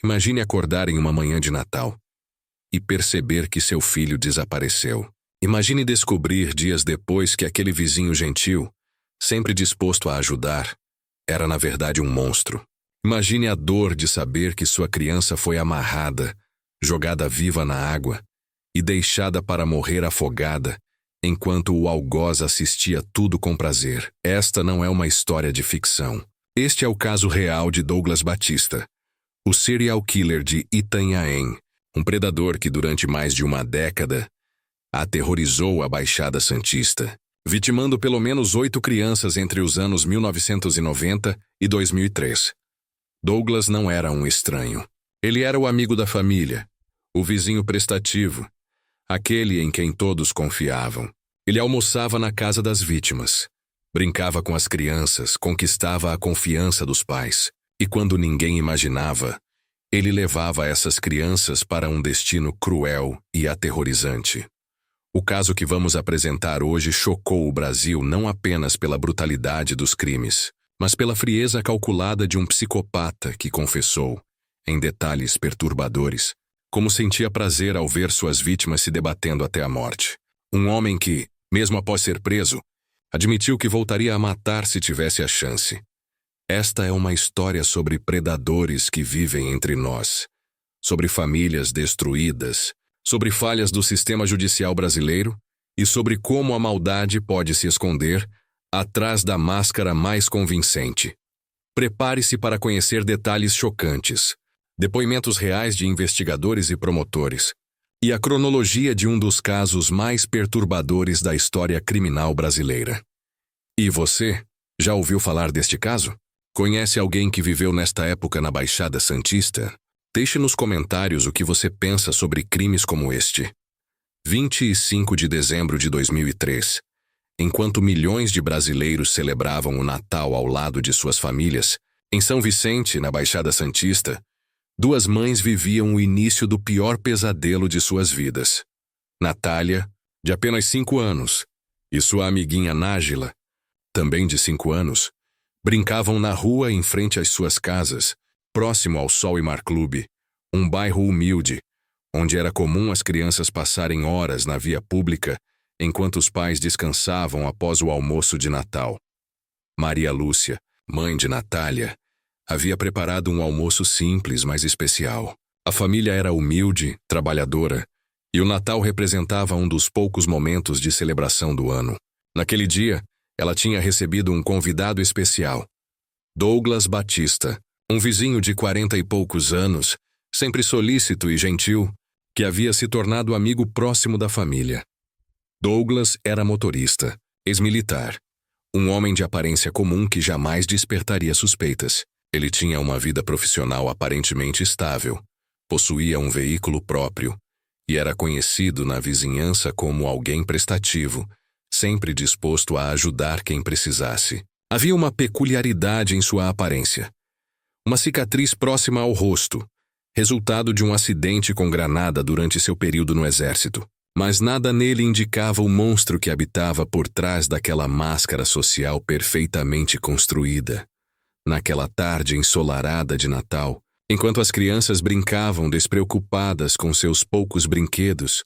Imagine acordar em uma manhã de Natal e perceber que seu filho desapareceu. Imagine descobrir dias depois que aquele vizinho gentil, sempre disposto a ajudar, era na verdade um monstro. Imagine a dor de saber que sua criança foi amarrada, jogada viva na água e deixada para morrer afogada, enquanto o algoz assistia tudo com prazer. Esta não é uma história de ficção. Este é o caso real de Douglas Batista, o serial killer de Itanhaém, um predador que durante mais de uma década aterrorizou a Baixada Santista, vitimando pelo menos 8 crianças entre os anos 1990 e 2003. Douglas não era um estranho. Ele era o amigo da família, o vizinho prestativo, aquele em quem todos confiavam. Ele almoçava na casa das vítimas, brincava com as crianças, conquistava a confiança dos pais, e quando ninguém imaginava, ele levava essas crianças para um destino cruel e aterrorizante. O caso que vamos apresentar hoje chocou o Brasil não apenas pela brutalidade dos crimes, mas pela frieza calculada de um psicopata que confessou, em detalhes perturbadores, como sentia prazer ao ver suas vítimas se debatendo até a morte. Um homem que, mesmo após ser preso, admitiu que voltaria a matar se tivesse a chance. Esta é uma história sobre predadores que vivem entre nós, sobre famílias destruídas, sobre falhas do sistema judicial brasileiro e sobre como a maldade pode se esconder atrás da máscara mais convincente. Prepare-se para conhecer detalhes chocantes, depoimentos reais de investigadores e promotores, e a cronologia de um dos casos mais perturbadores da história criminal brasileira. E você, já ouviu falar deste caso? Conhece alguém que viveu nesta época na Baixada Santista? Deixe nos comentários o que você pensa sobre crimes como este. 25 de dezembro de 2003. Enquanto milhões de brasileiros celebravam o Natal ao lado de suas famílias, em São Vicente, na Baixada Santista, 2 mães viviam o início do pior pesadelo de suas vidas. Natália, de apenas 5 anos, e sua amiguinha Nájila, também de 5 anos, brincavam na rua em frente às suas casas, próximo ao Sol e Mar Clube, um bairro humilde, onde era comum as crianças passarem horas na via pública enquanto os pais descansavam após o almoço de Natal. Maria Lúcia, mãe de Natália, havia preparado um almoço simples, mas especial. A família era humilde, trabalhadora, e o Natal representava um dos poucos momentos de celebração do ano. Naquele dia, ela tinha recebido um convidado especial, Douglas Batista, um vizinho de 40 e poucos anos, sempre solícito e gentil, que havia se tornado amigo próximo da família. Douglas era motorista, ex-militar, um homem de aparência comum que jamais despertaria suspeitas. Ele tinha uma vida profissional aparentemente estável, possuía um veículo próprio e era conhecido na vizinhança como alguém prestativo, sempre disposto a ajudar quem precisasse. Havia uma peculiaridade em sua aparência. Uma cicatriz próxima ao rosto, resultado de um acidente com granada durante seu período no exército. Mas nada nele indicava o monstro que habitava por trás daquela máscara social perfeitamente construída. Naquela tarde ensolarada de Natal, enquanto as crianças brincavam despreocupadas com seus poucos brinquedos,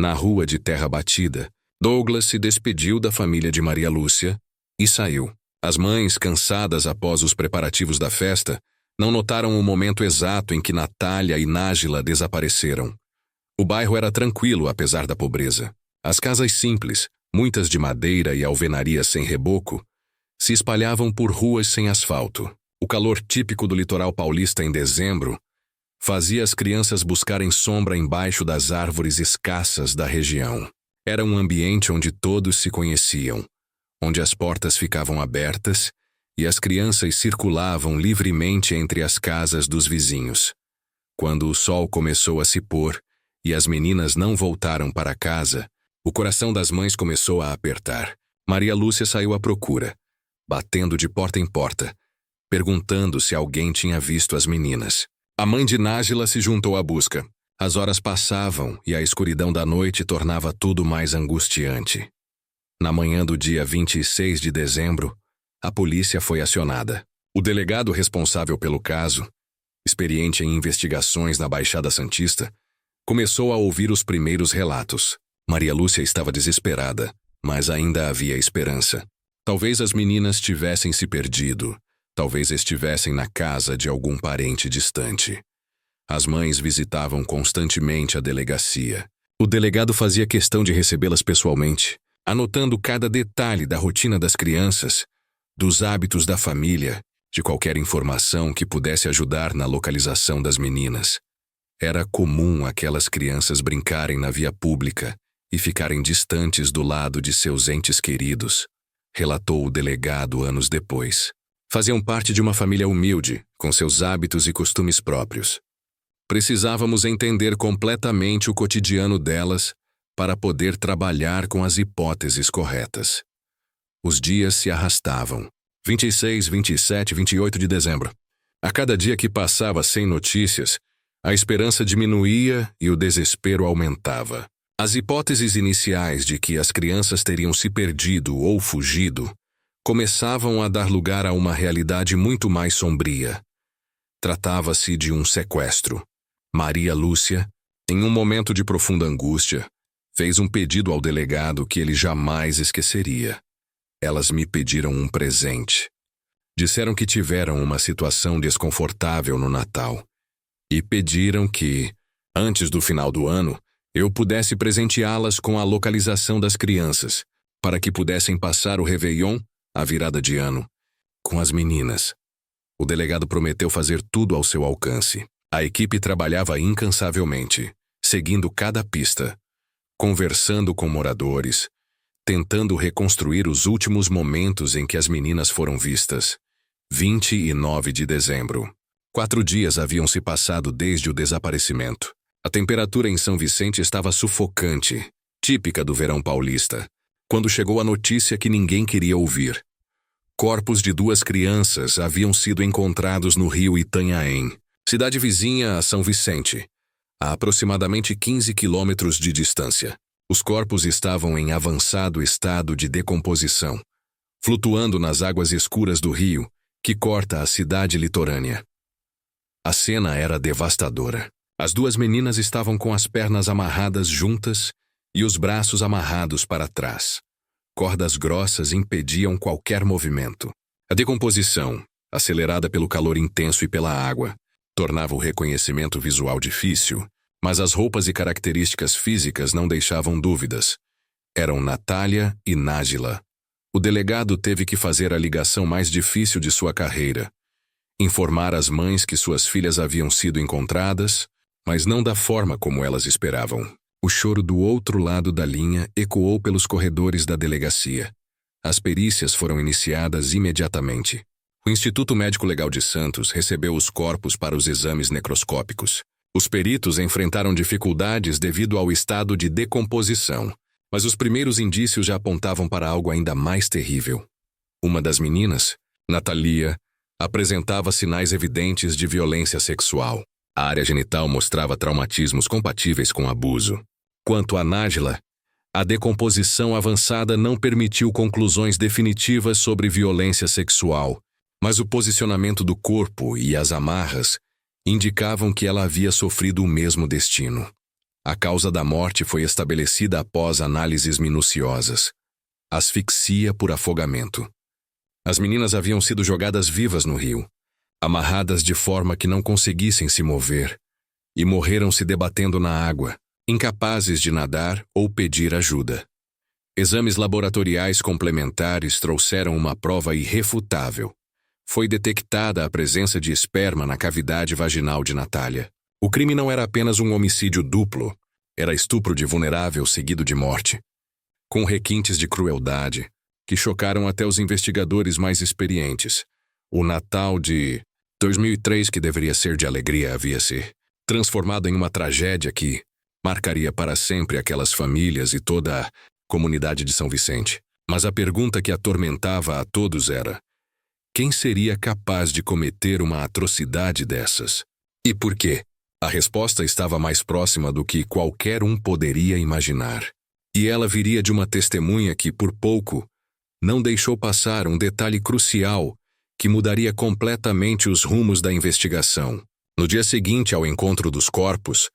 na rua de terra batida, Douglas se despediu da família de Maria Lúcia e saiu. As mães, cansadas após os preparativos da festa, não notaram o momento exato em que Natália e Nájila desapareceram. O bairro era tranquilo apesar da pobreza. As casas simples, muitas de madeira e alvenaria sem reboco, se espalhavam por ruas sem asfalto. O calor típico do litoral paulista em dezembro fazia as crianças buscarem sombra embaixo das árvores escassas da região. Era um ambiente onde todos se conheciam, onde as portas ficavam abertas e as crianças circulavam livremente entre as casas dos vizinhos. Quando o sol começou a se pôr e as meninas não voltaram para casa, o coração das mães começou a apertar. Maria Lúcia saiu à procura, batendo de porta em porta, perguntando se alguém tinha visto as meninas. A mãe de Nájila se juntou à busca. As horas passavam e a escuridão da noite tornava tudo mais angustiante. Na manhã do dia 26 de dezembro, a polícia foi acionada. O delegado responsável pelo caso, experiente em investigações na Baixada Santista, começou a ouvir os primeiros relatos. Maria Lúcia estava desesperada, mas ainda havia esperança. Talvez as meninas tivessem se perdido. Talvez estivessem na casa de algum parente distante. As mães visitavam constantemente a delegacia. O delegado fazia questão de recebê-las pessoalmente, anotando cada detalhe da rotina das crianças, dos hábitos da família, de qualquer informação que pudesse ajudar na localização das meninas. Era comum aquelas crianças brincarem na via pública e ficarem distantes do lado de seus entes queridos, relatou o delegado anos depois. Faziam parte de uma família humilde, com seus hábitos e costumes próprios. Precisávamos entender completamente o cotidiano delas para poder trabalhar com as hipóteses corretas. Os dias se arrastavam. 26, 27, 28 de dezembro. A cada dia que passava sem notícias, a esperança diminuía e o desespero aumentava. As hipóteses iniciais de que as crianças teriam se perdido ou fugido começavam a dar lugar a uma realidade muito mais sombria. Tratava-se de um sequestro. Maria Lúcia, em um momento de profunda angústia, fez um pedido ao delegado que ele jamais esqueceria. Elas me pediram um presente. Disseram que tiveram uma situação desconfortável no Natal e pediram que, antes do final do ano, eu pudesse presenteá-las com a localização das crianças, para que pudessem passar o Réveillon, a virada de ano, com as meninas. O delegado prometeu fazer tudo ao seu alcance. A equipe trabalhava incansavelmente, seguindo cada pista, conversando com moradores, tentando reconstruir os últimos momentos em que as meninas foram vistas. 29 de dezembro. 4 dias haviam se passado desde o desaparecimento. A temperatura em São Vicente estava sufocante, típica do verão paulista, quando chegou a notícia que ninguém queria ouvir. Corpos de 2 crianças haviam sido encontrados no rio Itanhaém, cidade vizinha a São Vicente, a aproximadamente 15 quilômetros de distância. Os corpos estavam em avançado estado de decomposição, flutuando nas águas escuras do rio, que corta a cidade litorânea. A cena era devastadora. As 2 meninas estavam com as pernas amarradas juntas e os braços amarrados para trás. Cordas grossas impediam qualquer movimento. A decomposição, acelerada pelo calor intenso e pela água, tornava o reconhecimento visual difícil, mas as roupas e características físicas não deixavam dúvidas. Eram Natália e Nájila. O delegado teve que fazer a ligação mais difícil de sua carreira. Informar às mães que suas filhas haviam sido encontradas, mas não da forma como elas esperavam. O choro do outro lado da linha ecoou pelos corredores da delegacia. As perícias foram iniciadas imediatamente. O Instituto Médico Legal de Santos recebeu os corpos para os exames necroscópicos. Os peritos enfrentaram dificuldades devido ao estado de decomposição, mas os primeiros indícios já apontavam para algo ainda mais terrível. Uma das meninas, Natalia, apresentava sinais evidentes de violência sexual. A área genital mostrava traumatismos compatíveis com abuso. Quanto a Nájila, a decomposição avançada não permitiu conclusões definitivas sobre violência sexual, mas o posicionamento do corpo e as amarras indicavam que ela havia sofrido o mesmo destino. A causa da morte foi estabelecida após análises minuciosas. Asfixia por afogamento. As meninas haviam sido jogadas vivas no rio, amarradas de forma que não conseguissem se mover, e morreram se debatendo na água, incapazes de nadar ou pedir ajuda. Exames laboratoriais complementares trouxeram uma prova irrefutável. Foi detectada a presença de esperma na cavidade vaginal de Natália. O crime não era apenas um homicídio duplo, era estupro de vulnerável seguido de morte, com requintes de crueldade que chocaram até os investigadores mais experientes. O Natal de 2003, que deveria ser de alegria, havia se transformado em uma tragédia que marcaria para sempre aquelas famílias e toda a comunidade de São Vicente. Mas a pergunta que atormentava a todos era: quem seria capaz de cometer uma atrocidade dessas? E por quê? A resposta estava mais próxima do que qualquer um poderia imaginar. E ela viria de uma testemunha que, por pouco, não deixou passar um detalhe crucial que mudaria completamente os rumos da investigação. No dia seguinte ao encontro dos corpos,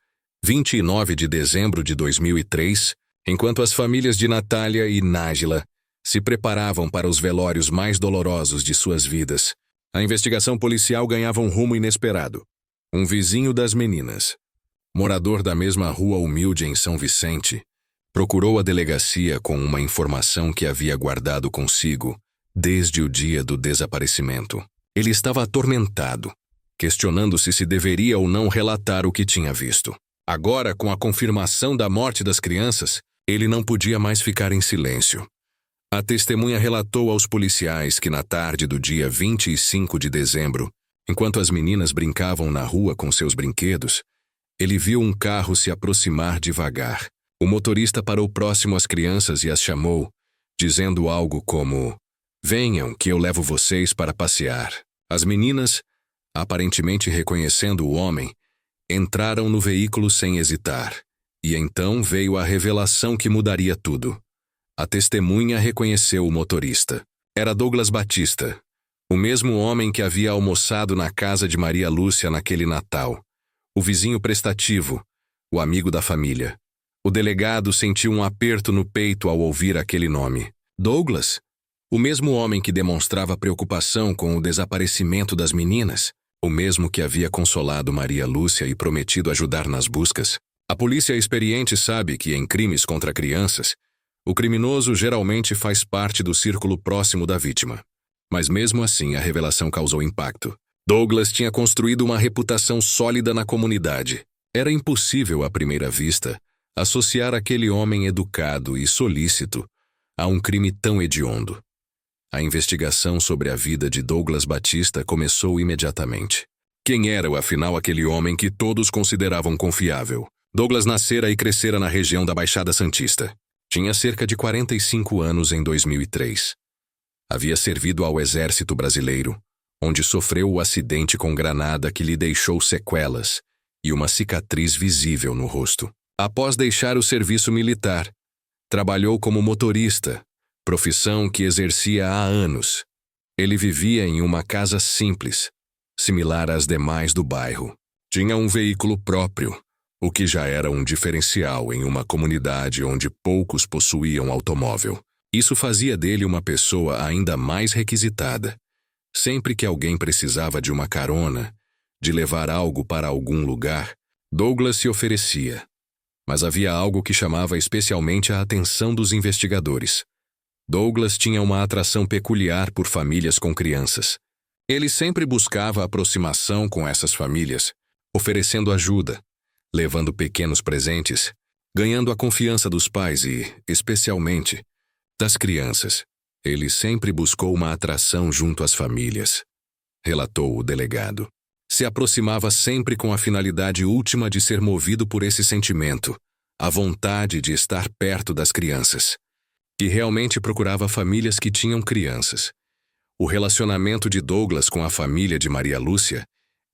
29 de dezembro de 2003, enquanto as famílias de Natália e Nájila se preparavam para os velórios mais dolorosos de suas vidas, a investigação policial ganhava um rumo inesperado. Um vizinho das meninas, morador da mesma rua humilde em São Vicente, procurou a delegacia com uma informação que havia guardado consigo desde o dia do desaparecimento. Ele estava atormentado, questionando-se se deveria ou não relatar o que tinha visto. Agora, com a confirmação da morte das crianças, ele não podia mais ficar em silêncio. A testemunha relatou aos policiais que na tarde do dia 25 de dezembro, enquanto as meninas brincavam na rua com seus brinquedos, ele viu um carro se aproximar devagar. O motorista parou próximo às crianças e as chamou, dizendo algo como: "Venham, que eu levo vocês para passear." As meninas, aparentemente reconhecendo o homem, entraram no veículo sem hesitar. E então veio a revelação que mudaria tudo. A testemunha reconheceu o motorista. Era Douglas Batista, o mesmo homem que havia almoçado na casa de Maria Lúcia naquele Natal. O vizinho prestativo, o amigo da família. O delegado sentiu um aperto no peito ao ouvir aquele nome. Douglas? O mesmo homem que demonstrava preocupação com o desaparecimento das meninas? O mesmo que havia consolado Maria Lúcia e prometido ajudar nas buscas? A polícia experiente sabe que em crimes contra crianças, o criminoso geralmente faz parte do círculo próximo da vítima. Mas mesmo assim a revelação causou impacto. Douglas tinha construído uma reputação sólida na comunidade. Era impossível, à primeira vista, associar aquele homem educado e solícito a um crime tão hediondo. A investigação sobre a vida de Douglas Batista começou imediatamente. Quem era, afinal, aquele homem que todos consideravam confiável? Douglas nascera e crescera na região da Baixada Santista. Tinha cerca de 45 anos em 2003. Havia servido ao Exército Brasileiro, onde sofreu o acidente com granada que lhe deixou sequelas e uma cicatriz visível no rosto. Após deixar o serviço militar, trabalhou como motorista, profissão que exercia há anos. Ele vivia em uma casa simples, similar às demais do bairro. Tinha um veículo próprio, o que já era um diferencial em uma comunidade onde poucos possuíam automóvel. Isso fazia dele uma pessoa ainda mais requisitada. Sempre que alguém precisava de uma carona, de levar algo para algum lugar, Douglas se oferecia. Mas havia algo que chamava especialmente a atenção dos investigadores. Douglas tinha uma atração peculiar por famílias com crianças. Ele sempre buscava aproximação com essas famílias, oferecendo ajuda, levando pequenos presentes, ganhando a confiança dos pais e, especialmente, das crianças. Ele sempre buscou uma atração junto às famílias, relatou o delegado. Se aproximava sempre com a finalidade última de ser movido por esse sentimento, a vontade de estar perto das crianças. E realmente procurava famílias que tinham crianças. O relacionamento de Douglas com a família de Maria Lúcia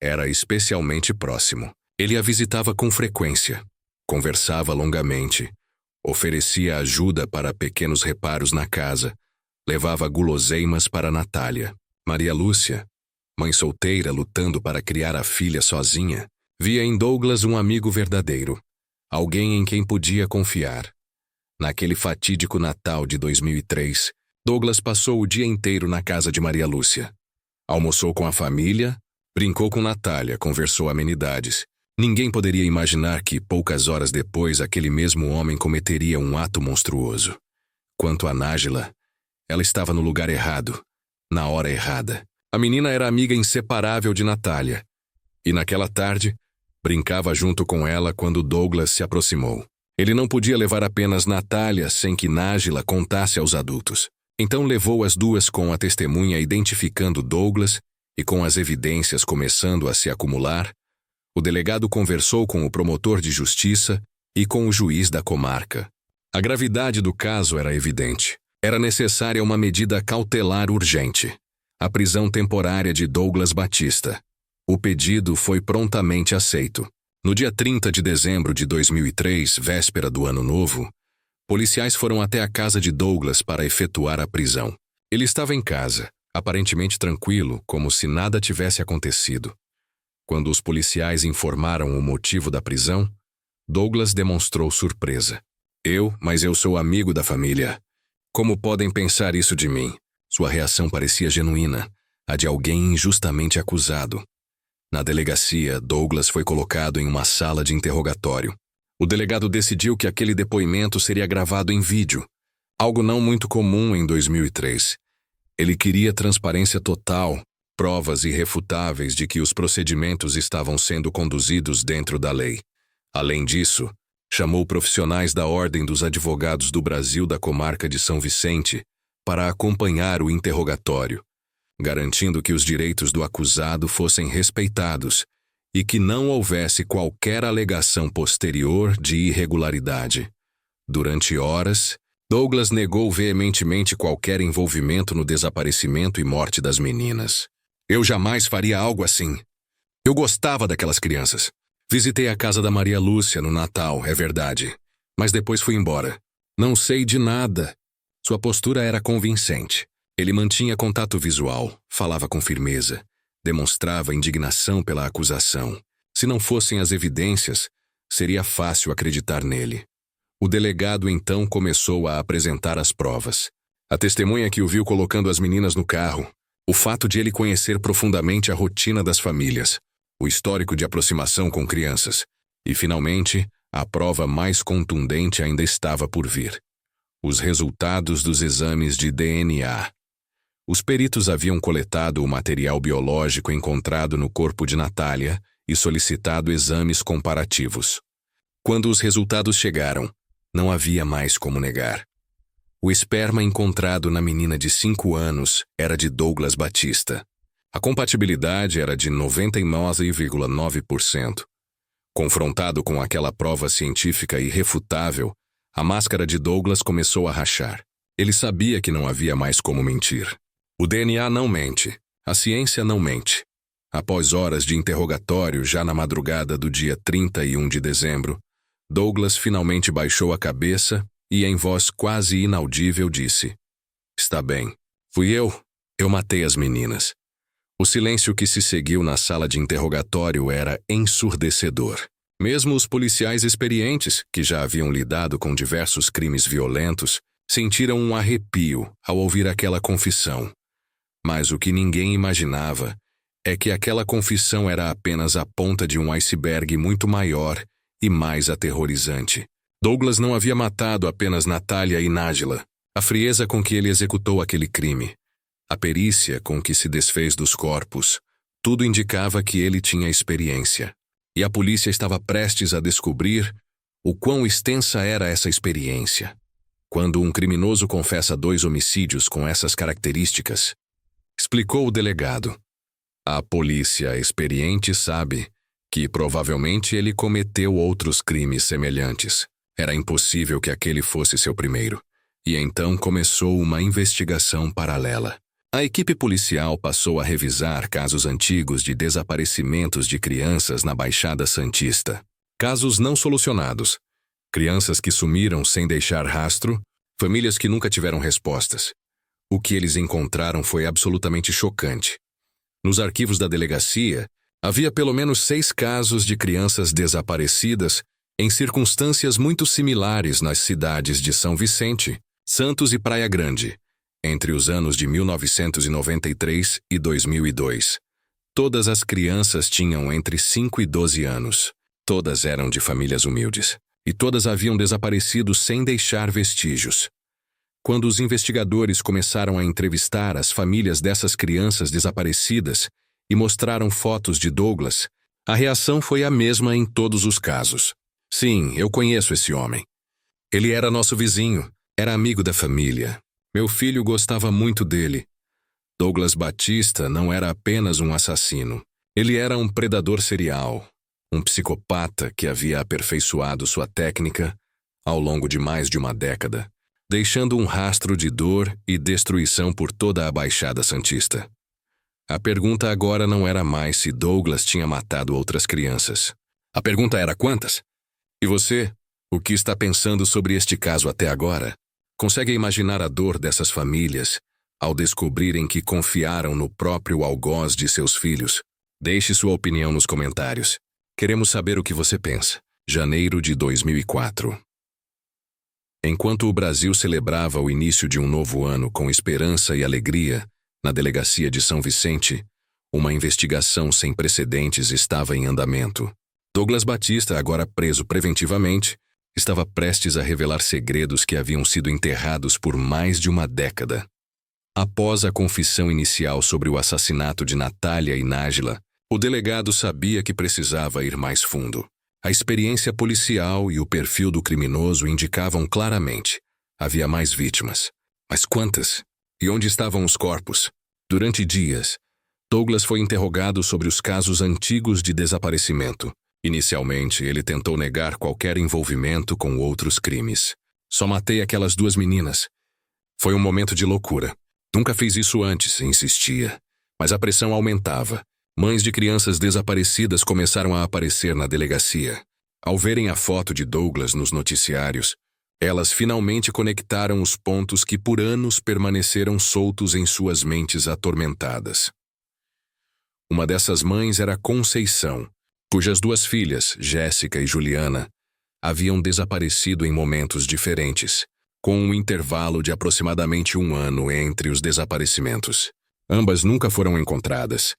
era especialmente próximo. Ele a visitava com frequência, conversava longamente, oferecia ajuda para pequenos reparos na casa, levava guloseimas para Natália. Maria Lúcia, mãe solteira lutando para criar a filha sozinha, via em Douglas um amigo verdadeiro, alguém em quem podia confiar. Naquele fatídico Natal de 2003, Douglas passou o dia inteiro na casa de Maria Lúcia. Almoçou com a família, brincou com Natália, conversou amenidades. Ninguém poderia imaginar que, poucas horas depois, aquele mesmo homem cometeria um ato monstruoso. Quanto a Nájila, ela estava no lugar errado, na hora errada. A menina era amiga inseparável de Natália, e naquela tarde, brincava junto com ela quando Douglas se aproximou. Ele não podia levar apenas Natália sem que Nájila contasse aos adultos. Então levou as duas com a testemunha identificando Douglas e com as evidências começando a se acumular. O delegado conversou com o promotor de justiça e com o juiz da comarca. A gravidade do caso era evidente. Era necessária uma medida cautelar urgente: a prisão temporária de Douglas Batista. O pedido foi prontamente aceito. No dia 30 de dezembro de 2003, véspera do Ano Novo, policiais foram até a casa de Douglas para efetuar a prisão. Ele estava em casa, aparentemente tranquilo, como se nada tivesse acontecido. Quando os policiais informaram o motivo da prisão, Douglas demonstrou surpresa. Mas eu sou amigo da família. Como podem pensar isso de mim? Sua reação parecia genuína, a de alguém injustamente acusado. Na delegacia, Douglas foi colocado em uma sala de interrogatório. O delegado decidiu que aquele depoimento seria gravado em vídeo, algo não muito comum em 2003. Ele queria transparência total, provas irrefutáveis de que os procedimentos estavam sendo conduzidos dentro da lei. Além disso, chamou profissionais da Ordem dos Advogados do Brasil da comarca de São Vicente para acompanhar o interrogatório, garantindo que os direitos do acusado fossem respeitados e que não houvesse qualquer alegação posterior de irregularidade. Durante horas, Douglas negou veementemente qualquer envolvimento no desaparecimento e morte das meninas. Eu jamais faria algo assim. Eu gostava daquelas crianças. Visitei a casa da Maria Lúcia no Natal, é verdade. Mas depois fui embora. Não sei de nada. Sua postura era convincente. Ele mantinha contato visual, falava com firmeza, demonstrava indignação pela acusação. Se não fossem as evidências, seria fácil acreditar nele. O delegado então começou a apresentar as provas. A testemunha que o viu colocando as meninas no carro, o fato de ele conhecer profundamente a rotina das famílias, o histórico de aproximação com crianças, e, finalmente, a prova mais contundente ainda estava por vir. Os resultados dos exames de DNA. Os peritos haviam coletado o material biológico encontrado no corpo de Natália e solicitado exames comparativos. Quando os resultados chegaram, não havia mais como negar. O esperma encontrado na menina de 5 anos era de Douglas Batista. A compatibilidade era de 99,9%. Confrontado com aquela prova científica irrefutável, a máscara de Douglas começou a rachar. Ele sabia que não havia mais como mentir. O DNA não mente. A ciência não mente. Após horas de interrogatório, já na madrugada do dia 31 de dezembro, Douglas finalmente baixou a cabeça e, em voz quase inaudível, disse: "Está bem. Fui eu. Eu matei as meninas." O silêncio que se seguiu na sala de interrogatório era ensurdecedor. Mesmo os policiais experientes, que já haviam lidado com diversos crimes violentos, sentiram um arrepio ao ouvir aquela confissão. Mas o que ninguém imaginava é que aquela confissão era apenas a ponta de um iceberg muito maior e mais aterrorizante. Douglas não havia matado apenas Natália e Nájila. A frieza com que ele executou aquele crime, a perícia com que se desfez dos corpos, tudo indicava que ele tinha experiência. E a polícia estava prestes a descobrir o quão extensa era essa experiência. Quando um criminoso confessa 2 homicídios com essas características, explicou o delegado, a polícia experiente sabe que provavelmente ele cometeu outros crimes semelhantes. Era impossível que aquele fosse seu primeiro. E então começou uma investigação paralela. A equipe policial passou a revisar casos antigos de desaparecimentos de crianças na Baixada Santista. Casos não solucionados. Crianças que sumiram sem deixar rastro, famílias que nunca tiveram respostas. O que eles encontraram foi absolutamente chocante. Nos arquivos da delegacia, havia pelo menos 6 casos de crianças desaparecidas em circunstâncias muito similares nas cidades de São Vicente, Santos e Praia Grande, entre os anos de 1993 e 2002. Todas as crianças tinham entre 5 e 12 anos. Todas eram de famílias humildes. E todas haviam desaparecido sem deixar vestígios. Quando os investigadores começaram a entrevistar as famílias dessas crianças desaparecidas e mostraram fotos de Douglas, a reação foi a mesma em todos os casos. Sim, eu conheço esse homem. Ele era nosso vizinho, era amigo da família. Meu filho gostava muito dele. Douglas Batista não era apenas um assassino. Ele era um predador serial, um psicopata que havia aperfeiçoado sua técnica ao longo de mais de uma década, deixando um rastro de dor e destruição por toda a Baixada Santista. A pergunta agora não era mais se Douglas tinha matado outras crianças. A pergunta era quantas? E você, o que está pensando sobre este caso até agora? Consegue imaginar a dor dessas famílias ao descobrirem que confiaram no próprio algoz de seus filhos? Deixe sua opinião nos comentários. Queremos saber o que você pensa. Janeiro de 2004. Enquanto o Brasil celebrava o início de um novo ano com esperança e alegria, na delegacia de São Vicente, uma investigação sem precedentes estava em andamento. Douglas Batista, agora preso preventivamente, estava prestes a revelar segredos que haviam sido enterrados por mais de uma década. Após a confissão inicial sobre o assassinato de Natália e Nájila, o delegado sabia que precisava ir mais fundo. A experiência policial e o perfil do criminoso indicavam claramente: havia mais vítimas. Mas quantas? E onde estavam os corpos? Durante dias, Douglas foi interrogado sobre os casos antigos de desaparecimento. Inicialmente, ele tentou negar qualquer envolvimento com outros crimes. Só matei aquelas 2 meninas. Foi um momento de loucura. Nunca fiz isso antes, insistia. Mas a pressão aumentava. Mães de crianças desaparecidas começaram a aparecer na delegacia. Ao verem a foto de Douglas nos noticiários, elas finalmente conectaram os pontos que por anos permaneceram soltos em suas mentes atormentadas. Uma dessas mães era Conceição, cujas 2 filhas, Jéssica e Juliana, haviam desaparecido em momentos diferentes, com um intervalo de aproximadamente 1 ano entre os desaparecimentos. Ambas nunca foram encontradas.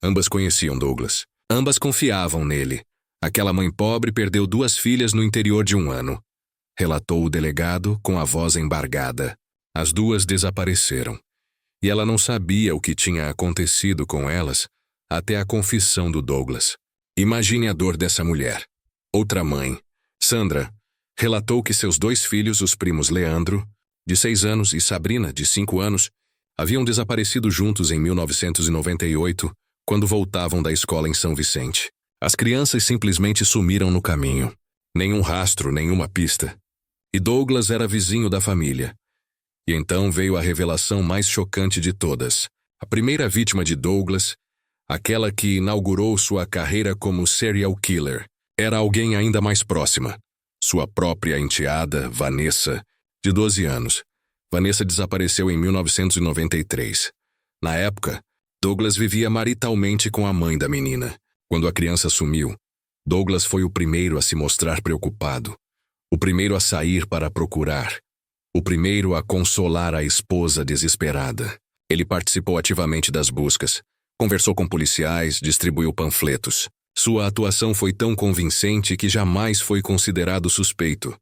Ambas conheciam Douglas. Ambas confiavam nele. Aquela mãe pobre perdeu 2 filhas no interior de 1 ano. Relatou o delegado com a voz embargada. As 2 desapareceram. E ela não sabia o que tinha acontecido com elas até a confissão do Douglas. Imagine a dor dessa mulher. Outra mãe, Sandra, relatou que seus 2 filhos, os primos Leandro, de 6 anos, e Sabrina, de 5 anos, haviam desaparecido juntos em 1998, quando voltavam da escola em São Vicente. As crianças simplesmente sumiram no caminho. Nenhum rastro, nenhuma pista. E Douglas era vizinho da família. E então veio a revelação mais chocante de todas. A primeira vítima de Douglas, aquela que inaugurou sua carreira como serial killer, era alguém ainda mais próxima. Sua própria enteada, Vanessa, de 12 anos. Vanessa desapareceu em 1993. Na época, Douglas vivia maritalmente com a mãe da menina. Quando a criança sumiu, Douglas foi o primeiro a se mostrar preocupado, o primeiro a sair para procurar, o primeiro a consolar a esposa desesperada. Ele participou ativamente das buscas, conversou com policiais, distribuiu panfletos. Sua atuação foi tão convincente que jamais foi considerado suspeito.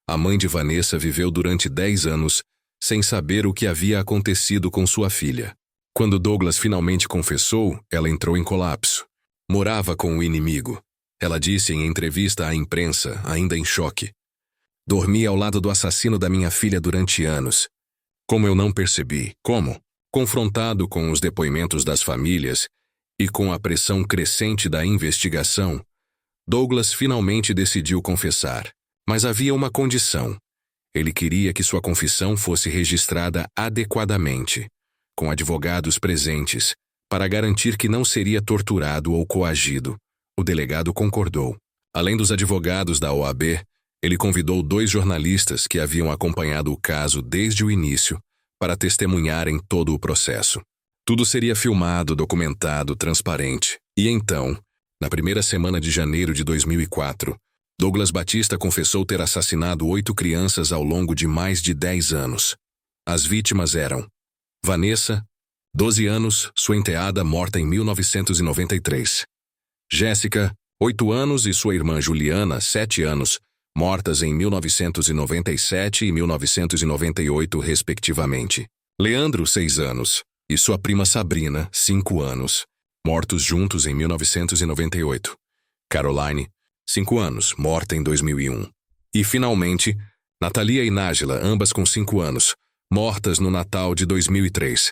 A mãe de Vanessa viveu durante 10 anos sem saber o que havia acontecido com sua filha. Quando Douglas finalmente confessou, ela entrou em colapso. Morava com o inimigo. Ela disse em entrevista à imprensa, ainda em choque: "Dormi ao lado do assassino da minha filha durante anos. Como eu não percebi? Como?" Confrontado com os depoimentos das famílias e com a pressão crescente da investigação, Douglas finalmente decidiu confessar. Mas havia uma condição. Ele queria que sua confissão fosse registrada adequadamente, com advogados presentes, para garantir que não seria torturado ou coagido. O delegado concordou. Além dos advogados da OAB, ele convidou 2 jornalistas que haviam acompanhado o caso desde o início para testemunharem todo o processo. Tudo seria filmado, documentado, transparente. E então, na primeira semana de janeiro de 2004, Douglas Batista confessou ter assassinado 8 crianças ao longo de mais de 10 anos. As vítimas eram Vanessa, 12 anos, sua enteada morta em 1993. Jéssica, 8 anos, e sua irmã Juliana, 7 anos, mortas em 1997 e 1998, respectivamente. Leandro, 6 anos, e sua prima Sabrina, 5 anos, mortos juntos em 1998. Caroline, 5 anos, morta em 2001. E, finalmente, Natália e Nájila, ambas com 5 anos, mortas no Natal de 2003.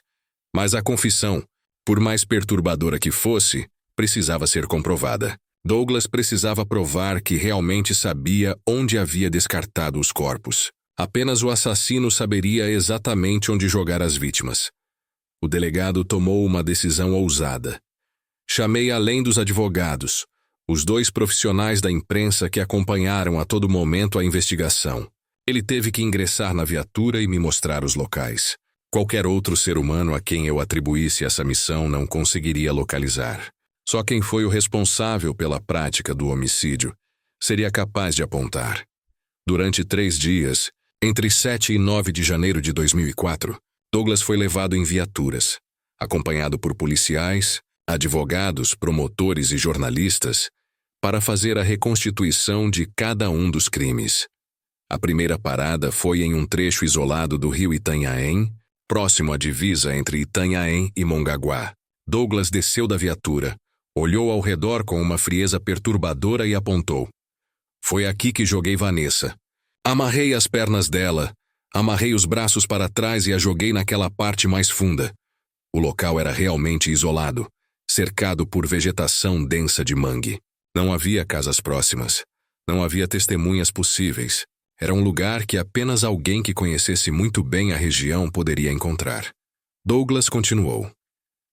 Mas a confissão, por mais perturbadora que fosse, precisava ser comprovada. Douglas precisava provar que realmente sabia onde havia descartado os corpos. Apenas o assassino saberia exatamente onde jogar as vítimas. O delegado tomou uma decisão ousada. Chamei além dos advogados, os 2 profissionais da imprensa que acompanharam a todo momento a investigação. Ele teve que ingressar na viatura e me mostrar os locais. Qualquer outro ser humano a quem eu atribuísse essa missão não conseguiria localizar. Só quem foi o responsável pela prática do homicídio seria capaz de apontar. Durante 3 dias, entre 7 e 9 de janeiro de 2004, Douglas foi levado em viaturas, acompanhado por policiais, advogados, promotores e jornalistas, para fazer a reconstituição de cada um dos crimes. A primeira parada foi em um trecho isolado do rio Itanhaém, próximo à divisa entre Itanhaém e Mongaguá. Douglas desceu da viatura, olhou ao redor com uma frieza perturbadora e apontou. Foi aqui que joguei Vanessa. Amarrei as pernas dela, amarrei os braços para trás e a joguei naquela parte mais funda. O local era realmente isolado, cercado por vegetação densa de mangue. Não havia casas próximas. Não havia testemunhas possíveis. Era um lugar que apenas alguém que conhecesse muito bem a região poderia encontrar. Douglas continuou.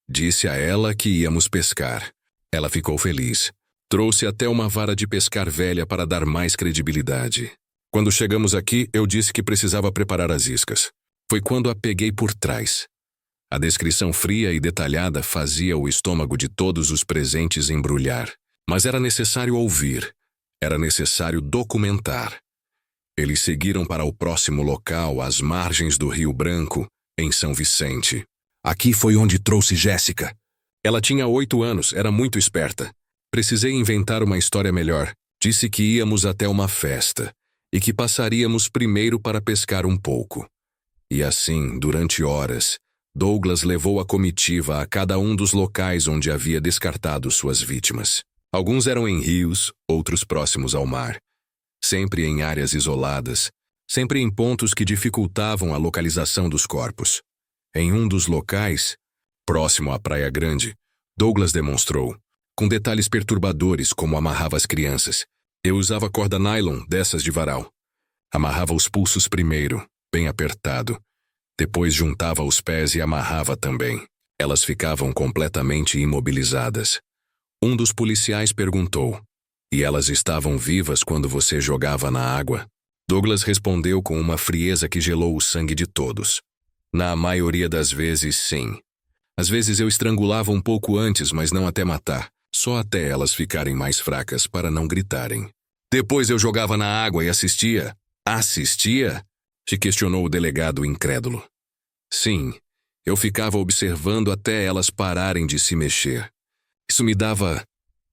Disse a ela que íamos pescar. Ela ficou feliz. Trouxe até uma vara de pescar velha para dar mais credibilidade. Quando chegamos aqui, eu disse que precisava preparar as iscas. Foi quando a peguei por trás. A descrição fria e detalhada fazia o estômago de todos os presentes embrulhar. Mas era necessário ouvir. Era necessário documentar. Eles seguiram para o próximo local, às margens do Rio Branco, em São Vicente. Aqui foi onde trouxe Jéssica. Ela tinha 8 anos, era muito esperta. Precisei inventar uma história melhor. Disse que íamos até uma festa e que passaríamos primeiro para pescar um pouco. E assim, durante horas, Douglas levou a comitiva a cada um dos locais onde havia descartado suas vítimas. Alguns eram em rios, outros próximos ao mar. Sempre em áreas isoladas, sempre em pontos que dificultavam a localização dos corpos. Em um dos locais, próximo à Praia Grande, Douglas demonstrou, com detalhes perturbadores como amarrava as crianças. Eu usava corda nylon dessas de varal. Amarrava os pulsos primeiro, bem apertado. Depois juntava os pés e amarrava também. Elas ficavam completamente imobilizadas. Um dos policiais perguntou, e elas estavam vivas quando você jogava na água? Douglas respondeu com uma frieza que gelou o sangue de todos. Na maioria das vezes, sim. Às vezes eu estrangulava um pouco antes, mas não até matar. Só até elas ficarem mais fracas para não gritarem. Depois eu jogava na água e assistia. Assistia? Se questionou o delegado incrédulo. Sim, eu ficava observando até elas pararem de se mexer. Isso me dava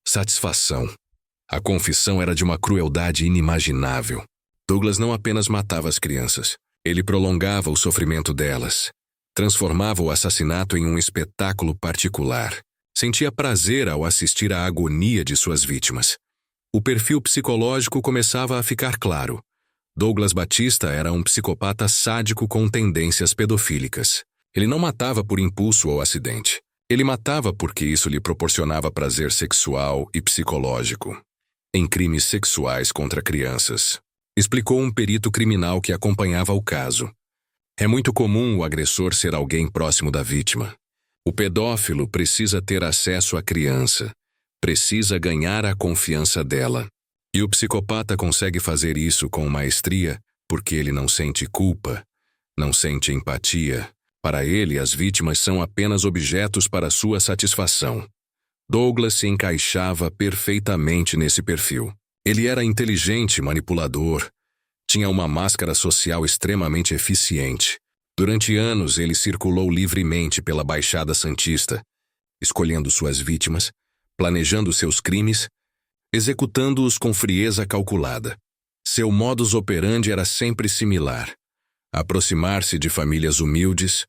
satisfação. A confissão era de uma crueldade inimaginável. Douglas não apenas matava as crianças, ele prolongava o sofrimento delas. Transformava o assassinato em um espetáculo particular. Sentia prazer ao assistir à agonia de suas vítimas. O perfil psicológico começava a ficar claro. Douglas Batista era um psicopata sádico com tendências pedofílicas. Ele não matava por impulso ou acidente. Ele matava porque isso lhe proporcionava prazer sexual e psicológico. Em crimes sexuais contra crianças, explicou um perito criminal que acompanhava o caso. É muito comum o agressor ser alguém próximo da vítima. O pedófilo precisa ter acesso à criança, precisa ganhar a confiança dela. E o psicopata consegue fazer isso com maestria porque ele não sente culpa, não sente empatia. Para ele, as vítimas são apenas objetos para sua satisfação. Douglas se encaixava perfeitamente nesse perfil. Ele era inteligente, manipulador. Tinha uma máscara social extremamente eficiente. Durante anos, ele circulou livremente pela Baixada Santista, escolhendo suas vítimas, planejando seus crimes, executando-os com frieza calculada. Seu modus operandi era sempre similar: aproximar-se de famílias humildes,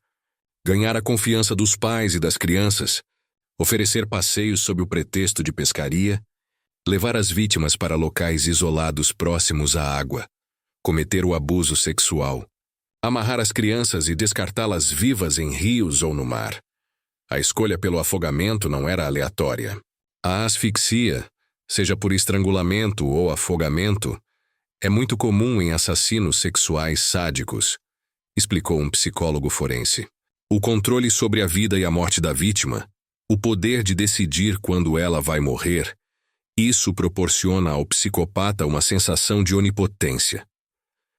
ganhar a confiança dos pais e das crianças, oferecer passeios sob o pretexto de pescaria, levar as vítimas para locais isolados próximos à água, cometer o abuso sexual, amarrar as crianças e descartá-las vivas em rios ou no mar. A escolha pelo afogamento não era aleatória. A asfixia, seja por estrangulamento ou afogamento, é muito comum em assassinos sexuais sádicos, explicou um psicólogo forense. O controle sobre a vida e a morte da vítima, o poder de decidir quando ela vai morrer, isso proporciona ao psicopata uma sensação de onipotência.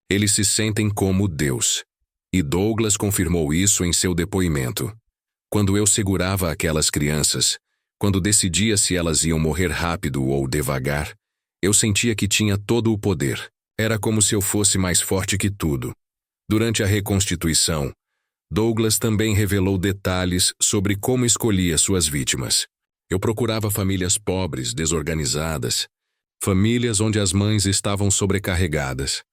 Eles se sentem como Deus. E Douglas confirmou isso em seu depoimento. Quando eu segurava aquelas crianças, Quando decidia se elas iam morrer rápido ou devagar, eu sentia que tinha todo o poder. Era como se eu fosse mais forte que tudo. Durante a reconstituição, Douglas também revelou detalhes sobre como escolhia suas vítimas. Eu procurava famílias pobres, desorganizadas, famílias onde as mães estavam sobrecarregadas,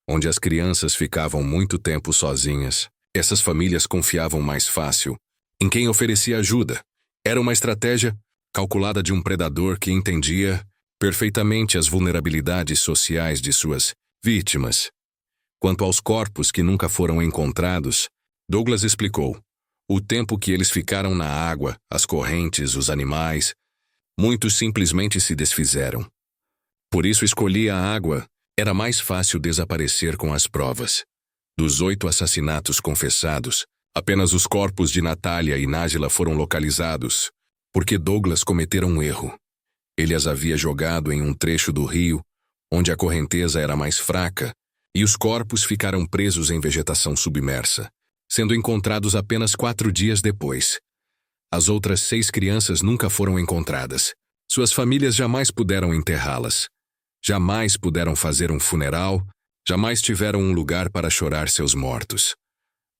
onde as crianças ficavam muito tempo sozinhas. Essas famílias confiavam mais fácil em quem oferecia ajuda. Era uma estratégia calculada de um predador que entendia perfeitamente as vulnerabilidades sociais de suas vítimas. Quanto aos corpos que nunca foram encontrados, Douglas explicou: o tempo que eles ficaram na água, as correntes, os animais, muitos simplesmente se desfizeram. Por isso escolhi a água. Era mais fácil desaparecer com as provas. Dos 8 assassinatos confessados, apenas os corpos de Natália e Nájila foram localizados, porque Douglas cometera um erro. Ele as havia jogado em um trecho do rio, onde a correnteza era mais fraca, e os corpos ficaram presos em vegetação submersa, sendo encontrados apenas 4 dias depois. As outras 6 crianças nunca foram encontradas. Suas famílias jamais puderam enterrá-las. Jamais puderam fazer um funeral, jamais tiveram um lugar para chorar seus mortos.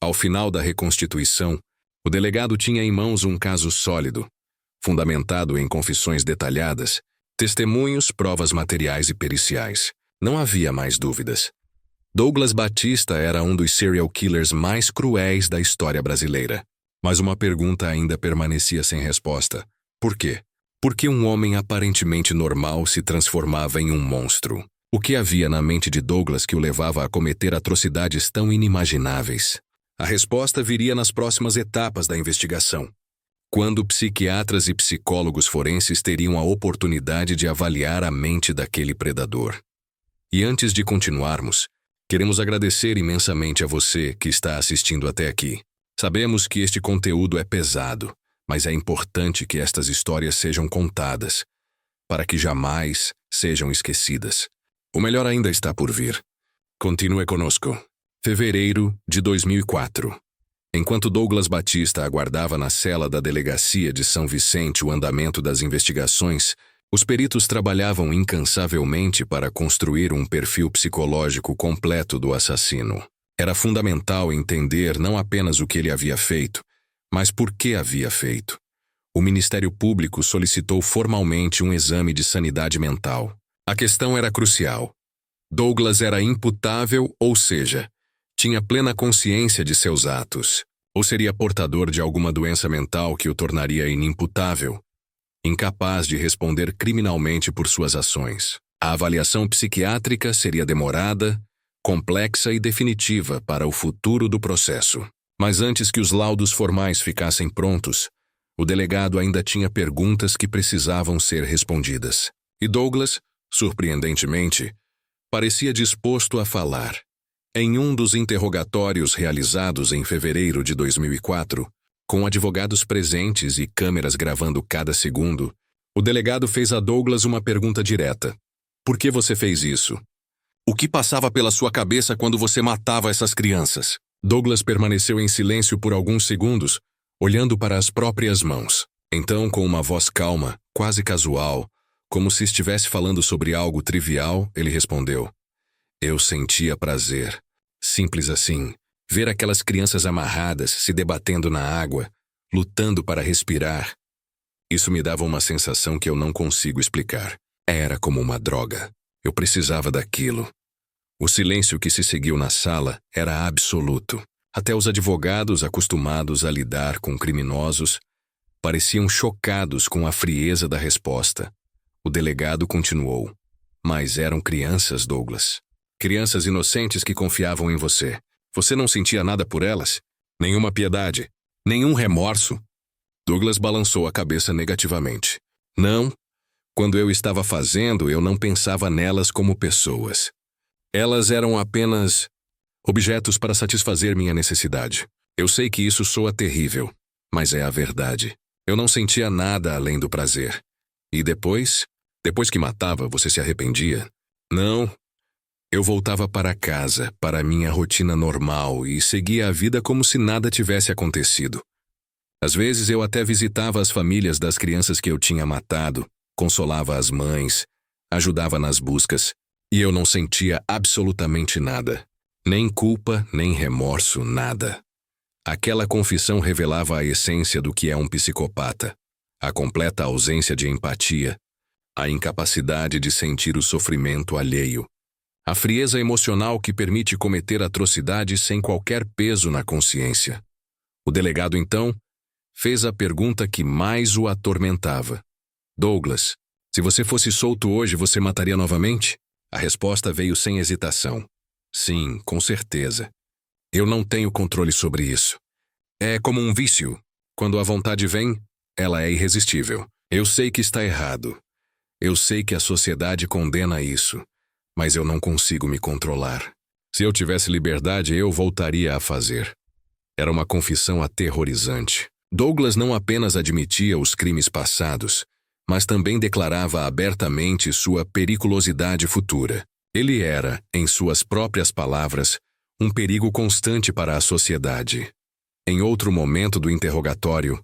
Ao final da reconstituição, o delegado tinha em mãos um caso sólido, fundamentado em confissões detalhadas, testemunhos, provas materiais e periciais. Não havia mais dúvidas. Douglas Batista era um dos serial killers mais cruéis da história brasileira. Mas uma pergunta ainda permanecia sem resposta. Por quê? Por que um homem aparentemente normal se transformava em um monstro? O que havia na mente de Douglas que o levava a cometer atrocidades tão inimagináveis? A resposta viria nas próximas etapas da investigação, quando psiquiatras e psicólogos forenses teriam a oportunidade de avaliar a mente daquele predador. E antes de continuarmos, queremos agradecer imensamente a você que está assistindo até aqui. Sabemos que este conteúdo é pesado, mas é importante que estas histórias sejam contadas, para que jamais sejam esquecidas. O melhor ainda está por vir. Continue conosco. Fevereiro de 2004. Enquanto Douglas Batista aguardava na cela da delegacia de São Vicente o andamento das investigações, os peritos trabalhavam incansavelmente para construir um perfil psicológico completo do assassino. Era fundamental entender não apenas o que ele havia feito, mas por que havia feito. O Ministério Público solicitou formalmente um exame de sanidade mental. A questão era crucial. Douglas era imputável, ou seja, tinha plena consciência de seus atos, ou seria portador de alguma doença mental que o tornaria inimputável, incapaz de responder criminalmente por suas ações. A avaliação psiquiátrica seria demorada, complexa e definitiva para o futuro do processo. Mas antes que os laudos formais ficassem prontos, o delegado ainda tinha perguntas que precisavam ser respondidas. E Douglas, surpreendentemente, parecia disposto a falar. Em um dos interrogatórios realizados em fevereiro de 2004, com advogados presentes e câmeras gravando cada segundo, o delegado fez a Douglas uma pergunta direta. Por que você fez isso? O que passava pela sua cabeça quando você matava essas crianças? Douglas permaneceu em silêncio por alguns segundos, olhando para as próprias mãos. Então, com uma voz calma, quase casual, como se estivesse falando sobre algo trivial, ele respondeu: eu sentia prazer. Simples assim. Ver aquelas crianças amarradas, se debatendo na água, lutando para respirar. Isso me dava uma sensação que eu não consigo explicar. Era como uma droga. Eu precisava daquilo. O silêncio que se seguiu na sala era absoluto. Até os advogados, acostumados a lidar com criminosos, pareciam chocados com a frieza da resposta. O delegado continuou: mas eram crianças, Douglas. Crianças inocentes que confiavam em você. Você não sentia nada por elas? Nenhuma piedade? Nenhum remorso? Douglas balançou a cabeça negativamente. Não. Quando eu estava fazendo, eu não pensava nelas como pessoas. Elas eram apenas objetos para satisfazer minha necessidade. Eu sei que isso soa terrível, mas é a verdade. Eu não sentia nada além do prazer. E depois que matava, você se arrependia? Não. Eu voltava para casa, para minha rotina normal e seguia a vida como se nada tivesse acontecido. Às vezes eu até visitava as famílias das crianças que eu tinha matado, consolava as mães, ajudava nas buscas, e eu não sentia absolutamente nada. Nem culpa, nem remorso, nada. Aquela confissão revelava a essência do que é um psicopata, a completa ausência de empatia, a incapacidade de sentir o sofrimento alheio, a frieza emocional que permite cometer atrocidades sem qualquer peso na consciência. O delegado, então, fez a pergunta que mais o atormentava. Douglas, se você fosse solto hoje, você mataria novamente? A resposta veio sem hesitação. Sim, com certeza. Eu não tenho controle sobre isso. É como um vício. Quando a vontade vem, ela é irresistível. Eu sei que está errado. Eu sei que a sociedade condena isso, mas eu não consigo me controlar. Se eu tivesse liberdade, eu voltaria a fazer. Era uma confissão aterrorizante. Douglas não apenas admitia os crimes passados, mas também declarava abertamente sua periculosidade futura. Ele era, em suas próprias palavras, um perigo constante para a sociedade. Em outro momento do interrogatório,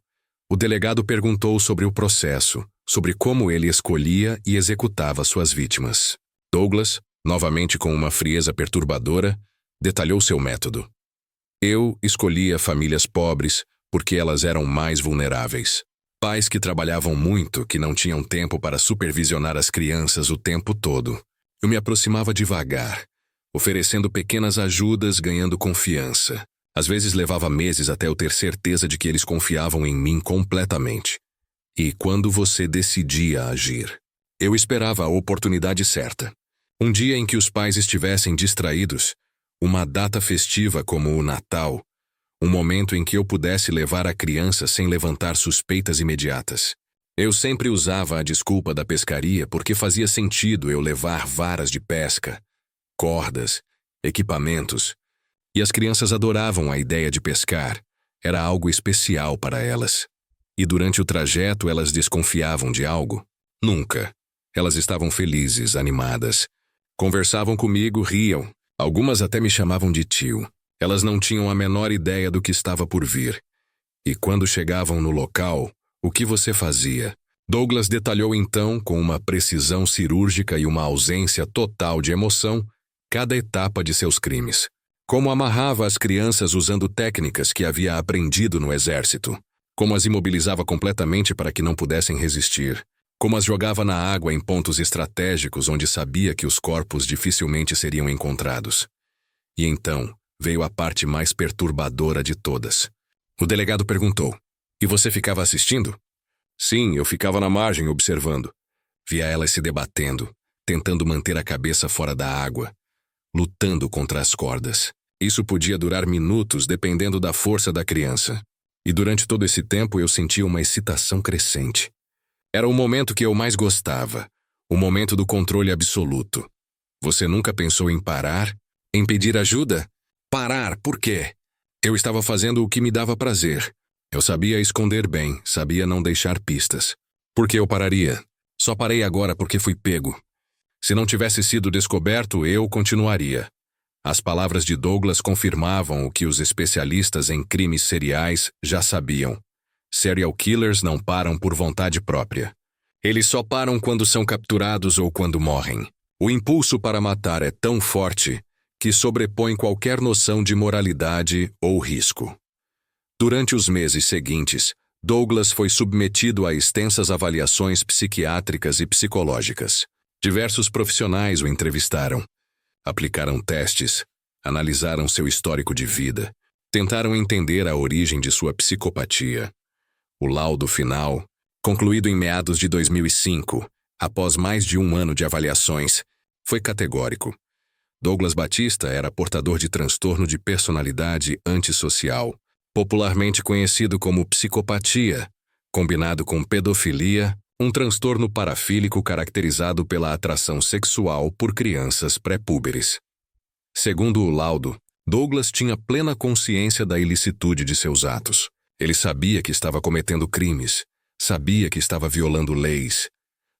o delegado perguntou sobre o processo, sobre como ele escolhia e executava suas vítimas. Douglas, novamente com uma frieza perturbadora, detalhou seu método. Eu escolhia famílias pobres porque elas eram mais vulneráveis. Pais que trabalhavam muito, que não tinham tempo para supervisionar as crianças o tempo todo. Eu me aproximava devagar, oferecendo pequenas ajudas, ganhando confiança. Às vezes levava meses até eu ter certeza de que eles confiavam em mim completamente. E quando você decidia agir, eu esperava a oportunidade certa. Um dia em que os pais estivessem distraídos, uma data festiva como o Natal, um momento em que eu pudesse levar a criança sem levantar suspeitas imediatas. Eu sempre usava a desculpa da pescaria porque fazia sentido eu levar varas de pesca, cordas, equipamentos, e as crianças adoravam a ideia de pescar. Era algo especial para elas. E durante o trajeto elas desconfiavam de algo? Nunca. Elas estavam felizes, animadas. Conversavam comigo, riam. Algumas até me chamavam de tio. Elas não tinham a menor ideia do que estava por vir. E quando chegavam no local, o que você fazia? Douglas detalhou então, com uma precisão cirúrgica e uma ausência total de emoção, cada etapa de seus crimes. Como amarrava as crianças usando técnicas que havia aprendido no exército. Como as imobilizava completamente para que não pudessem resistir. Como as jogava na água em pontos estratégicos onde sabia que os corpos dificilmente seriam encontrados. E então veio a parte mais perturbadora de todas. O delegado perguntou: "E você ficava assistindo?" Sim, eu ficava na margem observando. Via elas se debatendo, tentando manter a cabeça fora da água, lutando contra as cordas. Isso podia durar minutos dependendo da força da criança. E durante todo esse tempo eu sentia uma excitação crescente. Era o momento que eu mais gostava, o momento do controle absoluto. Você nunca pensou em parar? Em pedir ajuda? Parar, por quê? Eu estava fazendo o que me dava prazer. Eu sabia esconder bem, sabia não deixar pistas. Por que eu pararia? Só parei agora porque fui pego. Se não tivesse sido descoberto, eu continuaria. As palavras de Douglas confirmavam o que os especialistas em crimes seriais já sabiam. Serial killers não param por vontade própria. Eles só param quando são capturados ou quando morrem. O impulso para matar é tão forte que sobrepõe qualquer noção de moralidade ou risco. Durante os meses seguintes, Douglas foi submetido a extensas avaliações psiquiátricas e psicológicas. Diversos profissionais o entrevistaram. Aplicaram testes, analisaram seu histórico de vida, tentaram entender a origem de sua psicopatia. O laudo final, concluído em meados de 2005, após mais de um ano de avaliações, foi categórico. Douglas Batista era portador de transtorno de personalidade antissocial, popularmente conhecido como psicopatia, combinado com pedofilia, um transtorno parafílico caracterizado pela atração sexual por crianças pré-púberes. Segundo o laudo, Douglas tinha plena consciência da ilicitude de seus atos. Ele sabia que estava cometendo crimes, sabia que estava violando leis,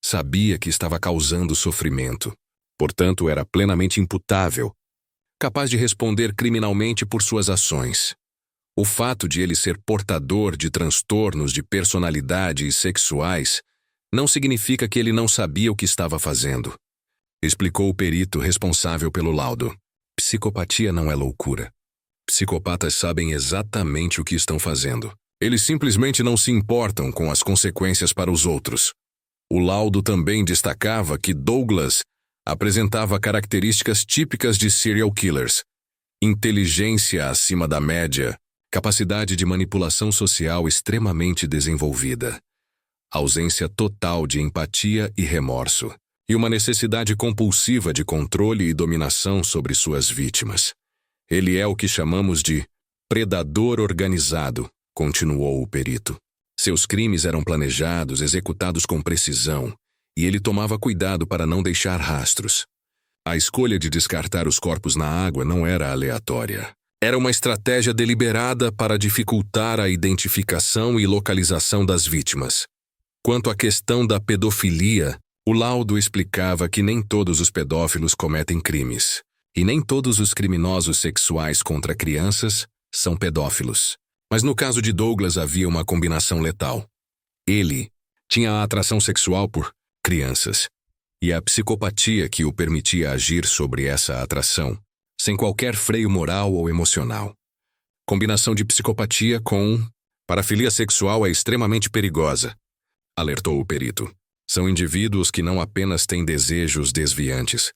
sabia que estava causando sofrimento. Portanto, era plenamente imputável, capaz de responder criminalmente por suas ações. O fato de ele ser portador de transtornos de personalidade e sexuais não significa que ele não sabia o que estava fazendo, explicou o perito responsável pelo laudo. Psicopatia não é loucura. Psicopatas sabem exatamente o que estão fazendo. Eles simplesmente não se importam com as consequências para os outros. O laudo também destacava que Douglas apresentava características típicas de serial killers: inteligência acima da média, capacidade de manipulação social extremamente desenvolvida, ausência total de empatia e remorso, e uma necessidade compulsiva de controle e dominação sobre suas vítimas. Ele é o que chamamos de predador organizado, continuou o perito. Seus crimes eram planejados, executados com precisão, e ele tomava cuidado para não deixar rastros. A escolha de descartar os corpos na água não era aleatória. Era uma estratégia deliberada para dificultar a identificação e localização das vítimas. Quanto à questão da pedofilia, o laudo explicava que nem todos os pedófilos cometem crimes, e nem todos os criminosos sexuais contra crianças são pedófilos. Mas no caso de Douglas havia uma combinação letal. Ele tinha a atração sexual por crianças, e a psicopatia que o permitia agir sobre essa atração, sem qualquer freio moral ou emocional. Combinação de psicopatia com parafilia sexual é extremamente perigosa, alertou o perito. São indivíduos que não apenas têm desejos desviantes,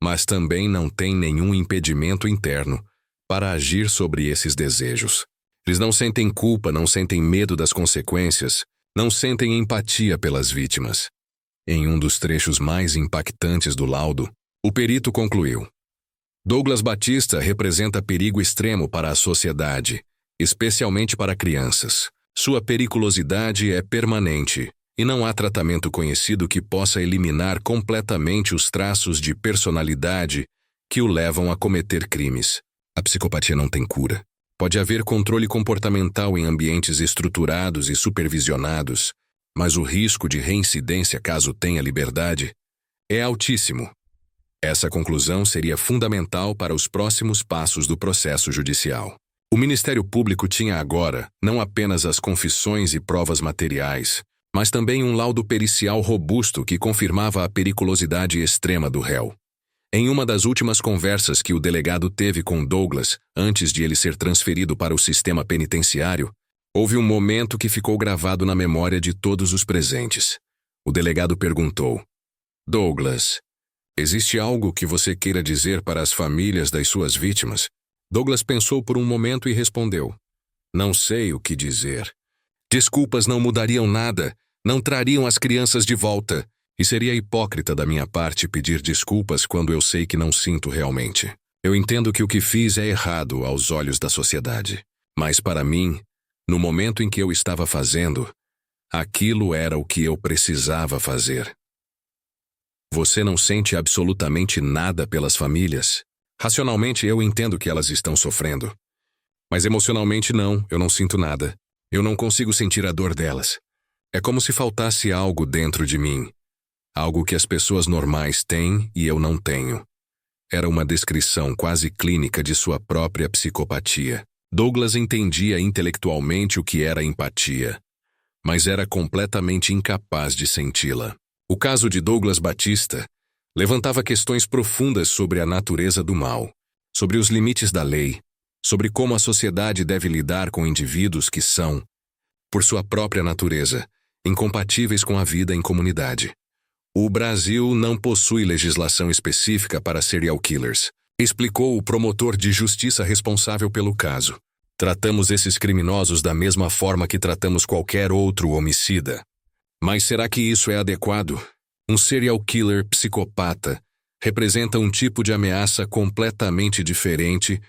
mas também não têm nenhum impedimento interno para agir sobre esses desejos. Eles não sentem culpa, não sentem medo das consequências, não sentem empatia pelas vítimas. Em um dos trechos mais impactantes do laudo, o perito concluiu: Douglas Batista representa perigo extremo para a sociedade, especialmente para crianças. Sua periculosidade é permanente, e não há tratamento conhecido que possa eliminar completamente os traços de personalidade que o levam a cometer crimes. A psicopatia não tem cura. Pode haver controle comportamental em ambientes estruturados e supervisionados, mas o risco de reincidência caso tenha liberdade é altíssimo. Essa conclusão seria fundamental para os próximos passos do processo judicial. O Ministério Público tinha agora não apenas as confissões e provas materiais, mas também um laudo pericial robusto que confirmava a periculosidade extrema do réu. Em uma das últimas conversas que o delegado teve com Douglas, antes de ele ser transferido para o sistema penitenciário, houve um momento que ficou gravado na memória de todos os presentes. O delegado perguntou: Douglas, existe algo que você queira dizer para as famílias das suas vítimas? Douglas pensou por um momento e respondeu: Não sei o que dizer. Desculpas não mudariam nada, não trariam as crianças de volta, e seria hipócrita da minha parte pedir desculpas quando eu sei que não sinto realmente. Eu entendo que o que fiz é errado aos olhos da sociedade, mas para mim, no momento em que eu estava fazendo, aquilo era o que eu precisava fazer. Você não sente absolutamente nada pelas famílias? Racionalmente eu entendo que elas estão sofrendo, mas emocionalmente não, eu não sinto nada. Eu não consigo sentir a dor delas. É como se faltasse algo dentro de mim. Algo que as pessoas normais têm e eu não tenho. Era uma descrição quase clínica de sua própria psicopatia. Douglas entendia intelectualmente o que era empatia, mas era completamente incapaz de senti-la. O caso de Douglas Batista levantava questões profundas sobre a natureza do mal, sobre os limites da lei, sobre como a sociedade deve lidar com indivíduos que são, por sua própria natureza, incompatíveis com a vida em comunidade. O Brasil não possui legislação específica para serial killers, explicou o promotor de justiça responsável pelo caso. Tratamos esses criminosos da mesma forma que tratamos qualquer outro homicida. Mas será que isso é adequado? Um serial killer psicopata representa um tipo de ameaça completamente diferente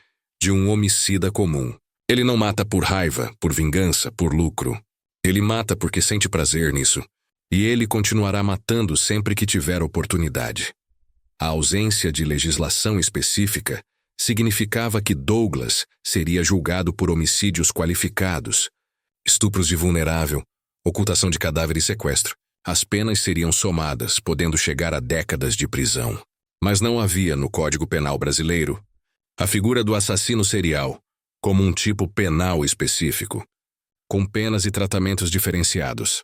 de um homicida comum. Ele não mata por raiva, por vingança, por lucro. Ele mata porque sente prazer nisso. E ele continuará matando sempre que tiver oportunidade. A ausência de legislação específica significava que Douglas seria julgado por homicídios qualificados, estupros de vulnerável, ocultação de cadáver e sequestro. As penas seriam somadas, podendo chegar a décadas de prisão. Mas não havia no Código Penal brasileiro a figura do assassino serial, como um tipo penal específico, com penas e tratamentos diferenciados.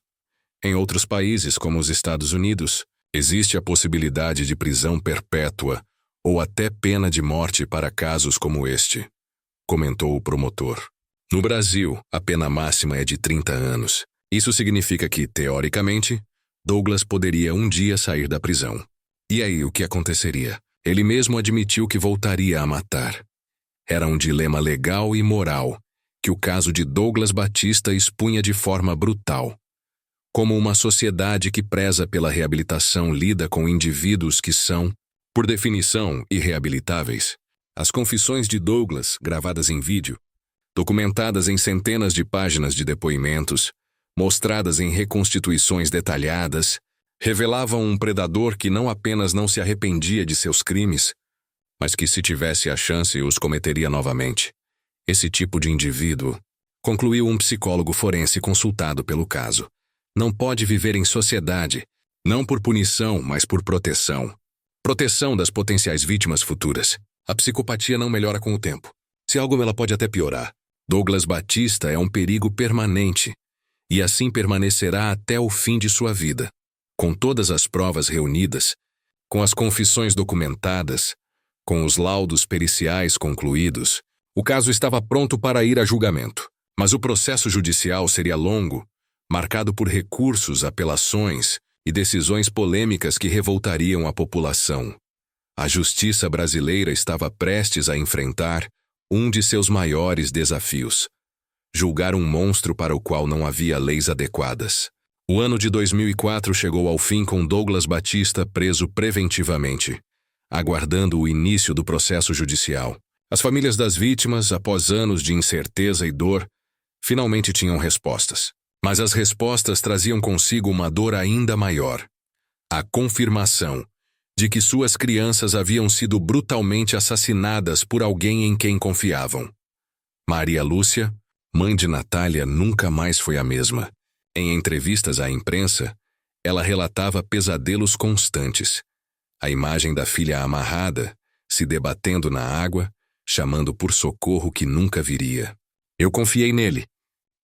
Em outros países, como os Estados Unidos, existe a possibilidade de prisão perpétua ou até pena de morte para casos como este, comentou o promotor. No Brasil, a pena máxima é de 30 anos. Isso significa que, teoricamente, Douglas poderia um dia sair da prisão. E aí, o que aconteceria? Ele mesmo admitiu que voltaria a matar. Era um dilema legal e moral que o caso de Douglas Batista expunha de forma brutal. Como uma sociedade que preza pela reabilitação lida com indivíduos que são, por definição, irreabilitáveis. As confissões de Douglas, gravadas em vídeo, documentadas em centenas de páginas de depoimentos, mostradas em reconstituições detalhadas, revelavam um predador que não apenas não se arrependia de seus crimes, mas que, se tivesse a chance, os cometeria novamente. Esse tipo de indivíduo, concluiu um psicólogo forense consultado pelo caso, não pode viver em sociedade, não por punição, mas por proteção. Proteção das potenciais vítimas futuras. A psicopatia não melhora com o tempo. Se algo, ela pode até piorar. Douglas Batista é um perigo permanente, e assim permanecerá até o fim de sua vida. Com todas as provas reunidas, com as confissões documentadas, com os laudos periciais concluídos, o caso estava pronto para ir a julgamento. Mas o processo judicial seria longo, marcado por recursos, apelações e decisões polêmicas que revoltariam a população. A justiça brasileira estava prestes a enfrentar um de seus maiores desafios: julgar um monstro para o qual não havia leis adequadas. O ano de 2004 chegou ao fim com Douglas Batista preso preventivamente, aguardando o início do processo judicial. As famílias das vítimas, após anos de incerteza e dor, finalmente tinham respostas. Mas as respostas traziam consigo uma dor ainda maior: a confirmação de que suas crianças haviam sido brutalmente assassinadas por alguém em quem confiavam. Maria Lúcia, mãe de Natália, nunca mais foi a mesma. Em entrevistas à imprensa, ela relatava pesadelos constantes. A imagem da filha amarrada, se debatendo na água, chamando por socorro que nunca viria. Eu confiei nele.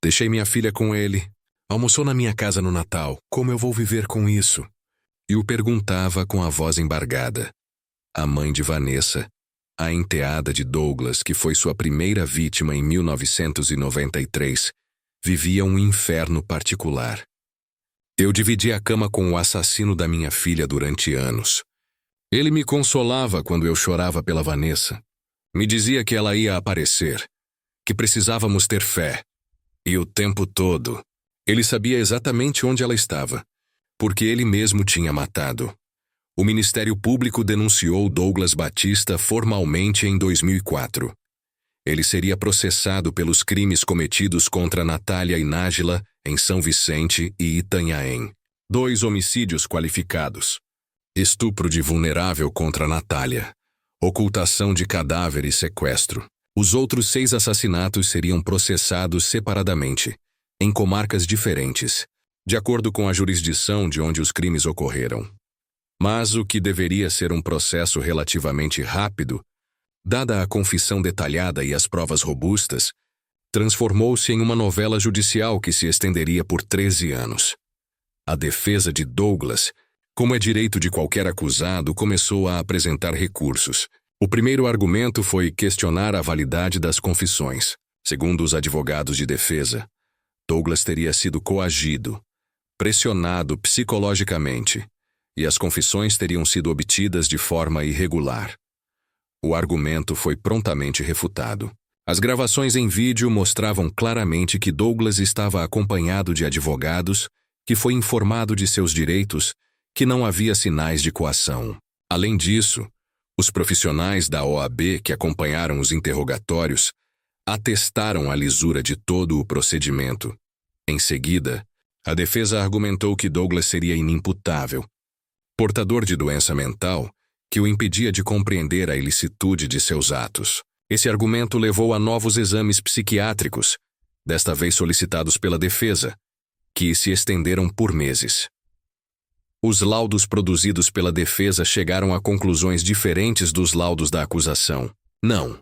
Deixei minha filha com ele. Almoçou na minha casa no Natal. Como eu vou viver com isso? E o perguntava com a voz embargada. A mãe de Vanessa, a enteada de Douglas, que foi sua primeira vítima em 1993, vivia um inferno particular. Eu dividi a cama com o assassino da minha filha durante anos. Ele me consolava quando eu chorava pela Vanessa. Me dizia que ela ia aparecer, que precisávamos ter fé. E o tempo todo, ele sabia exatamente onde ela estava, porque ele mesmo tinha matado. O Ministério Público denunciou Douglas Batista formalmente em 2004. Ele seria processado pelos crimes cometidos contra Natália e Nájila em São Vicente e Itanhaém. 2 homicídios qualificados. Estupro de vulnerável contra Natália. Ocultação de cadáver e sequestro. Os outros 6 assassinatos seriam processados separadamente, em comarcas diferentes, de acordo com a jurisdição de onde os crimes ocorreram. Mas o que deveria ser um processo relativamente rápido, dada a confissão detalhada e as provas robustas, transformou-se em uma novela judicial que se estenderia por 13 anos. A defesa de Douglas, como é direito de qualquer acusado, começou a apresentar recursos. O primeiro argumento foi questionar a validade das confissões. Segundo os advogados de defesa, Douglas teria sido coagido, pressionado psicologicamente, e as confissões teriam sido obtidas de forma irregular. O argumento foi prontamente refutado. As gravações em vídeo mostravam claramente que Douglas estava acompanhado de advogados, que foi informado de seus direitos, que não havia sinais de coação. Além disso, os profissionais da OAB que acompanharam os interrogatórios atestaram a lisura de todo o procedimento. Em seguida, a defesa argumentou que Douglas seria inimputável, portador de doença mental, que o impedia de compreender a ilicitude de seus atos. Esse argumento levou a novos exames psiquiátricos, desta vez solicitados pela defesa, que se estenderam por meses. Os laudos produzidos pela defesa chegaram a conclusões diferentes dos laudos da acusação. Não.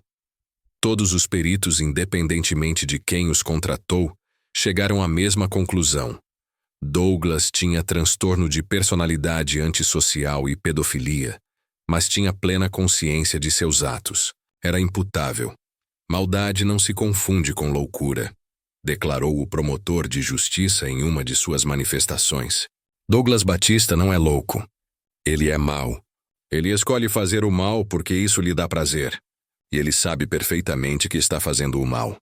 Todos os peritos, independentemente de quem os contratou, chegaram à mesma conclusão. Douglas tinha transtorno de personalidade antissocial e pedofilia, mas tinha plena consciência de seus atos. Era imputável. Maldade não se confunde com loucura, declarou o promotor de justiça em uma de suas manifestações. Douglas Batista não é louco. Ele é mau. Ele escolhe fazer o mal porque isso lhe dá prazer. E ele sabe perfeitamente que está fazendo o mal.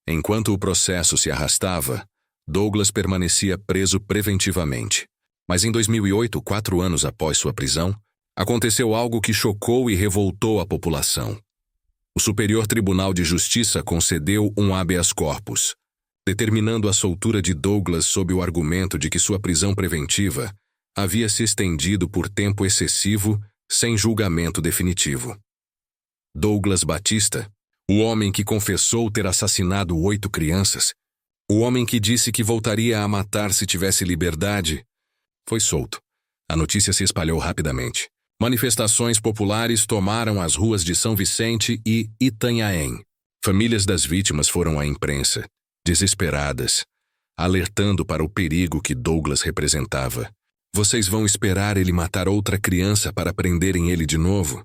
Enquanto o processo se arrastava, Douglas permanecia preso preventivamente. Mas em 2008, 4 anos após sua prisão, aconteceu algo que chocou e revoltou a população. O Superior Tribunal de Justiça concedeu um habeas corpus, determinando a soltura de Douglas sob o argumento de que sua prisão preventiva havia se estendido por tempo excessivo, sem julgamento definitivo. Douglas Batista, o homem que confessou ter assassinado 8 crianças, o homem que disse que voltaria a matar se tivesse liberdade, foi solto. A notícia se espalhou rapidamente. Manifestações populares tomaram as ruas de São Vicente e Itanhaém. Famílias das vítimas foram à imprensa, desesperadas, alertando para o perigo que Douglas representava. Vocês vão esperar ele matar outra criança para prenderem ele de novo?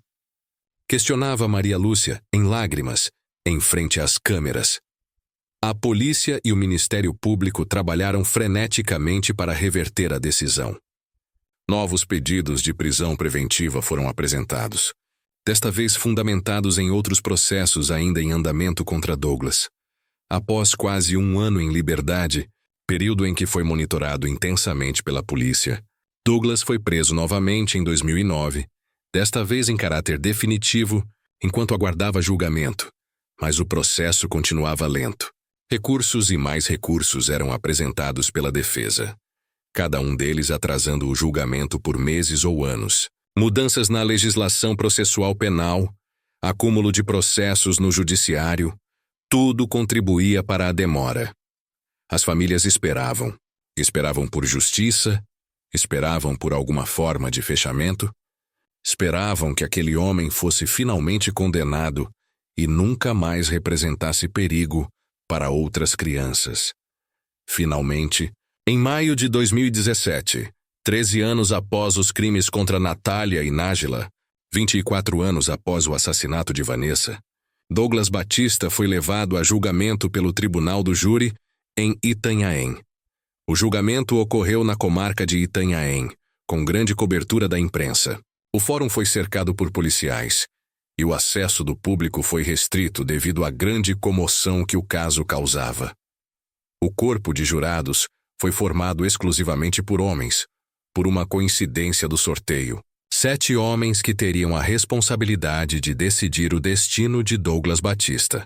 Questionava Maria Lúcia, em lágrimas, em frente às câmeras. A polícia e o Ministério Público trabalharam freneticamente para reverter a decisão. Novos pedidos de prisão preventiva foram apresentados, desta vez fundamentados em outros processos ainda em andamento contra Douglas. Após quase 1 ano em liberdade, período em que foi monitorado intensamente pela polícia, Douglas foi preso novamente em 2009, desta vez em caráter definitivo, enquanto aguardava julgamento, mas o processo continuava lento. Recursos e mais recursos eram apresentados pela defesa, cada um deles atrasando o julgamento por meses ou anos. Mudanças na legislação processual penal, acúmulo de processos no judiciário, tudo contribuía para a demora. As famílias esperavam por justiça, esperavam por alguma forma de fechamento, esperavam que aquele homem fosse finalmente condenado e nunca mais representasse perigo para outras crianças. Finalmente, em maio de 2017, 13 anos após os crimes contra Natália e Nájila, 24 anos após o assassinato de Vanessa, Douglas Batista foi levado a julgamento pelo Tribunal do Júri em Itanhaém. O julgamento ocorreu na comarca de Itanhaém, com grande cobertura da imprensa. O fórum foi cercado por policiais, e o acesso do público foi restrito devido à grande comoção que o caso causava. O corpo de jurados foi formado exclusivamente por homens, por uma coincidência do sorteio. 7 homens que teriam a responsabilidade de decidir o destino de Douglas Batista.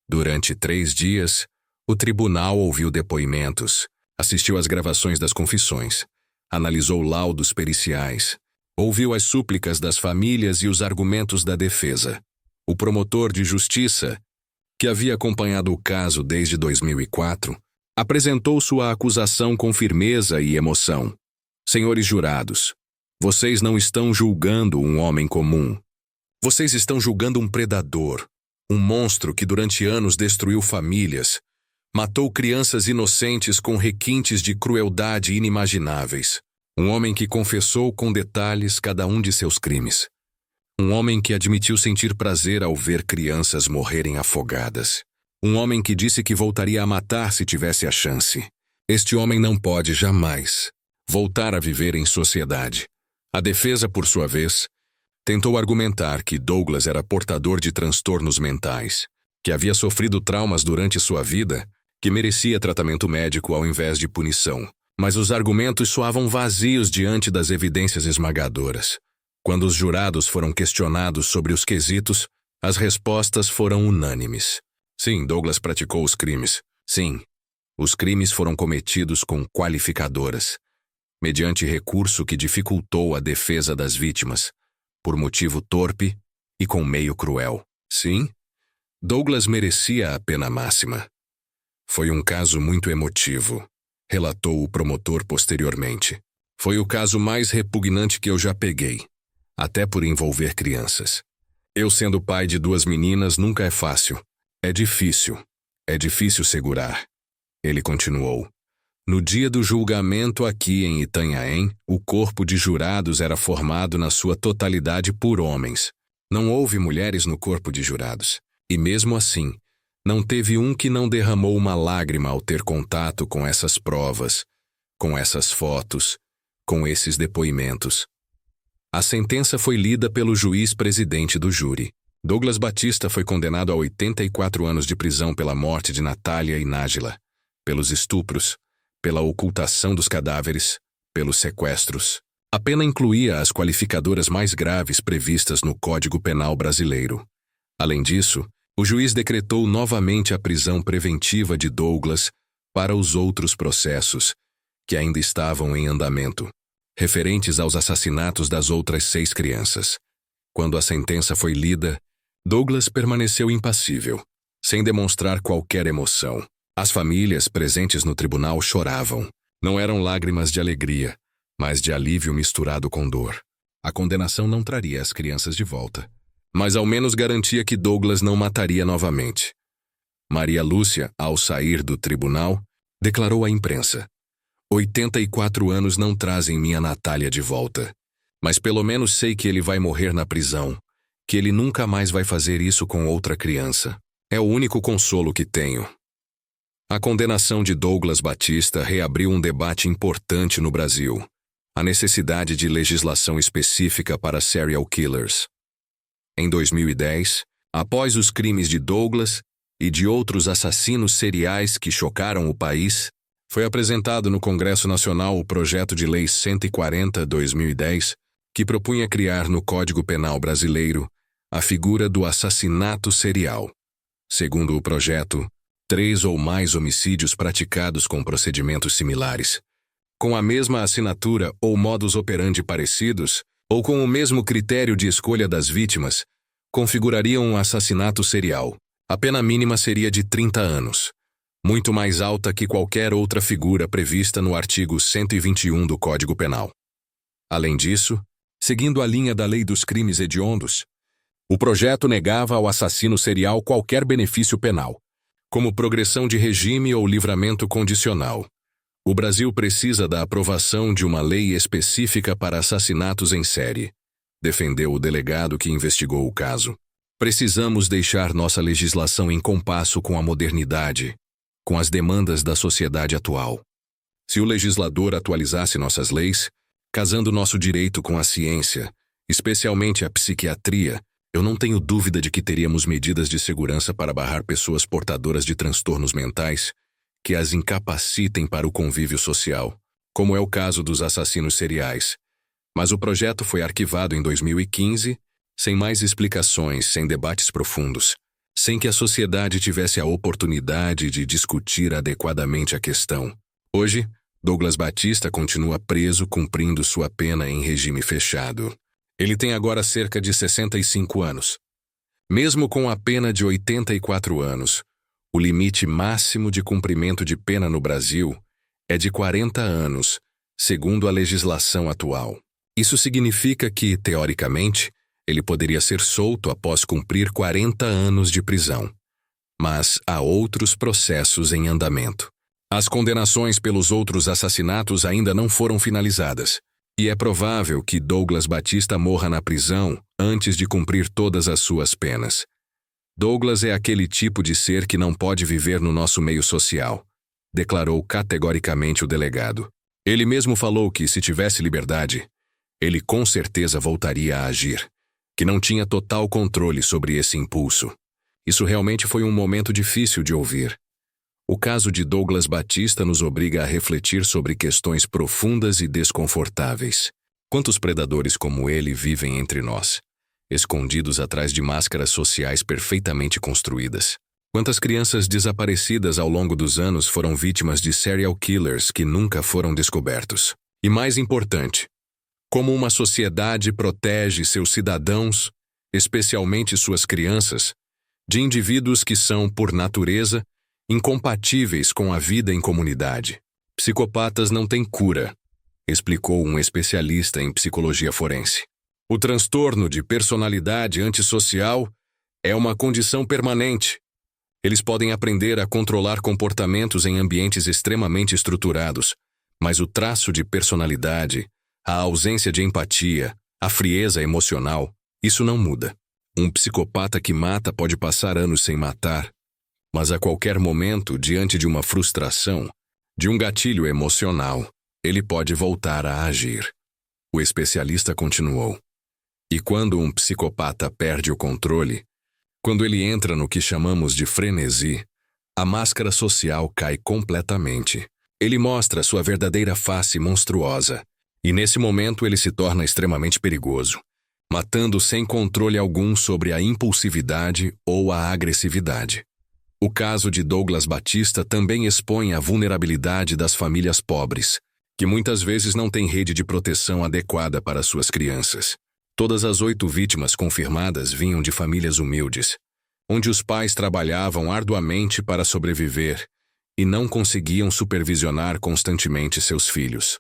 Durante 3 dias, o tribunal ouviu depoimentos, assistiu às gravações das confissões, analisou laudos periciais, ouviu as súplicas das famílias e os argumentos da defesa. O promotor de justiça, que havia acompanhado o caso desde 2004, apresentou sua acusação com firmeza e emoção. Senhores jurados, vocês não estão julgando um homem comum. Vocês estão julgando um predador, um monstro que durante anos destruiu famílias, matou crianças inocentes com requintes de crueldade inimagináveis. Um homem que confessou com detalhes cada um de seus crimes. Um homem que admitiu sentir prazer ao ver crianças morrerem afogadas. Um homem que disse que voltaria a matar se tivesse a chance. Este homem não pode jamais voltar a viver em sociedade. A defesa, por sua vez, tentou argumentar que Douglas era portador de transtornos mentais, que havia sofrido traumas durante sua vida, que merecia tratamento médico ao invés de punição. Mas os argumentos soavam vazios diante das evidências esmagadoras. Quando os jurados foram questionados sobre os quesitos, as respostas foram unânimes. Sim, Douglas praticou os crimes. Sim, os crimes foram cometidos com qualificadoras, mediante recurso que dificultou a defesa das vítimas, por motivo torpe e com meio cruel. Sim, Douglas merecia a pena máxima. Foi um caso muito emotivo, relatou o promotor posteriormente. Foi o caso mais repugnante que eu já peguei, até por envolver crianças. Eu, sendo pai de 2 meninas, nunca é fácil. É difícil. É difícil segurar. Ele continuou. No dia do julgamento aqui em Itanhaém, o corpo de jurados era formado na sua totalidade por homens. Não houve mulheres no corpo de jurados. E mesmo assim, não teve um que não derramou uma lágrima ao ter contato com essas provas, com essas fotos, com esses depoimentos. A sentença foi lida pelo juiz presidente do júri. Douglas Batista foi condenado a 84 anos de prisão pela morte de Natália e Nájila, pelos estupros, pela ocultação dos cadáveres, pelos sequestros. A pena incluía as qualificadoras mais graves previstas no Código Penal brasileiro. Além disso, o juiz decretou novamente a prisão preventiva de Douglas para os outros processos, que ainda estavam em andamento, referentes aos assassinatos das outras 6 crianças. Quando a sentença foi lida, Douglas permaneceu impassível, sem demonstrar qualquer emoção. As famílias presentes no tribunal choravam. Não eram lágrimas de alegria, mas de alívio misturado com dor. A condenação não traria as crianças de volta, mas ao menos garantia que Douglas não mataria novamente. Maria Lúcia, ao sair do tribunal, declarou à imprensa: 84 anos não trazem minha Natália de volta, mas pelo menos sei que ele vai morrer na prisão, que ele nunca mais vai fazer isso com outra criança. É o único consolo que tenho. A condenação de Douglas Batista reabriu um debate importante no Brasil: a necessidade de legislação específica para serial killers. Em 2010, após os crimes de Douglas e de outros assassinos seriais que chocaram o país, foi apresentado no Congresso Nacional o projeto de Lei 140/2010, que propunha criar no Código Penal brasileiro a figura do assassinato serial. Segundo o projeto, 3 ou mais homicídios praticados com procedimentos similares, com a mesma assinatura ou modus operandi parecidos, ou com o mesmo critério de escolha das vítimas, configurariam um assassinato serial. A pena mínima seria de 30 anos, muito mais alta que qualquer outra figura prevista no artigo 121 do Código Penal. Além disso, seguindo a linha da Lei dos Crimes Hediondos, o projeto negava ao assassino serial qualquer benefício penal, como progressão de regime ou livramento condicional. O Brasil precisa da aprovação de uma lei específica para assassinatos em série, defendeu o delegado que investigou o caso. Precisamos deixar nossa legislação em compasso com a modernidade, com as demandas da sociedade atual. Se o legislador atualizasse nossas leis, casando nosso direito com a ciência, especialmente a psiquiatria, eu não tenho dúvida de que teríamos medidas de segurança para barrar pessoas portadoras de transtornos mentais que as incapacitem para o convívio social, como é o caso dos assassinos seriais. Mas o projeto foi arquivado em 2015, sem mais explicações, sem debates profundos, sem que a sociedade tivesse a oportunidade de discutir adequadamente a questão. Hoje, Douglas Batista continua preso cumprindo sua pena em regime fechado. Ele tem agora cerca de 65 anos. Mesmo com a pena de 84 anos, o limite máximo de cumprimento de pena no Brasil é de 40 anos, segundo a legislação atual. Isso significa que, teoricamente, ele poderia ser solto após cumprir 40 anos de prisão. Mas há outros processos em andamento. As condenações pelos outros assassinatos ainda não foram finalizadas, e é provável que Douglas Batista morra na prisão antes de cumprir todas as suas penas. Douglas é aquele tipo de ser que não pode viver no nosso meio social, declarou categoricamente o delegado. Ele mesmo falou que, se tivesse liberdade, ele com certeza voltaria a agir, que não tinha total controle sobre esse impulso. Isso realmente foi um momento difícil de ouvir. O caso de Douglas Batista nos obriga a refletir sobre questões profundas e desconfortáveis. Quantos predadores como ele vivem entre nós, escondidos atrás de máscaras sociais perfeitamente construídas? Quantas crianças desaparecidas ao longo dos anos foram vítimas de serial killers que nunca foram descobertos? E mais importante, como uma sociedade protege seus cidadãos, especialmente suas crianças, de indivíduos que são, por natureza, incompatíveis com a vida em comunidade? Psicopatas não têm cura, explicou um especialista em psicologia forense. O transtorno de personalidade antissocial é uma condição permanente. Eles podem aprender a controlar comportamentos em ambientes extremamente estruturados, mas o traço de personalidade, a ausência de empatia, a frieza emocional, isso não muda. Um psicopata que mata pode passar anos sem matar, mas a qualquer momento, diante de uma frustração, de um gatilho emocional, ele pode voltar a agir. O especialista continuou. E quando um psicopata perde o controle, quando ele entra no que chamamos de frenesi, a máscara social cai completamente. Ele mostra sua verdadeira face monstruosa, e nesse momento ele se torna extremamente perigoso, matando sem controle algum sobre a impulsividade ou a agressividade. O caso de Douglas Batista também expõe a vulnerabilidade das famílias pobres, que muitas vezes não têm rede de proteção adequada para suas crianças. Todas as 8 vítimas confirmadas vinham de famílias humildes, onde os pais trabalhavam arduamente para sobreviver e não conseguiam supervisionar constantemente seus filhos.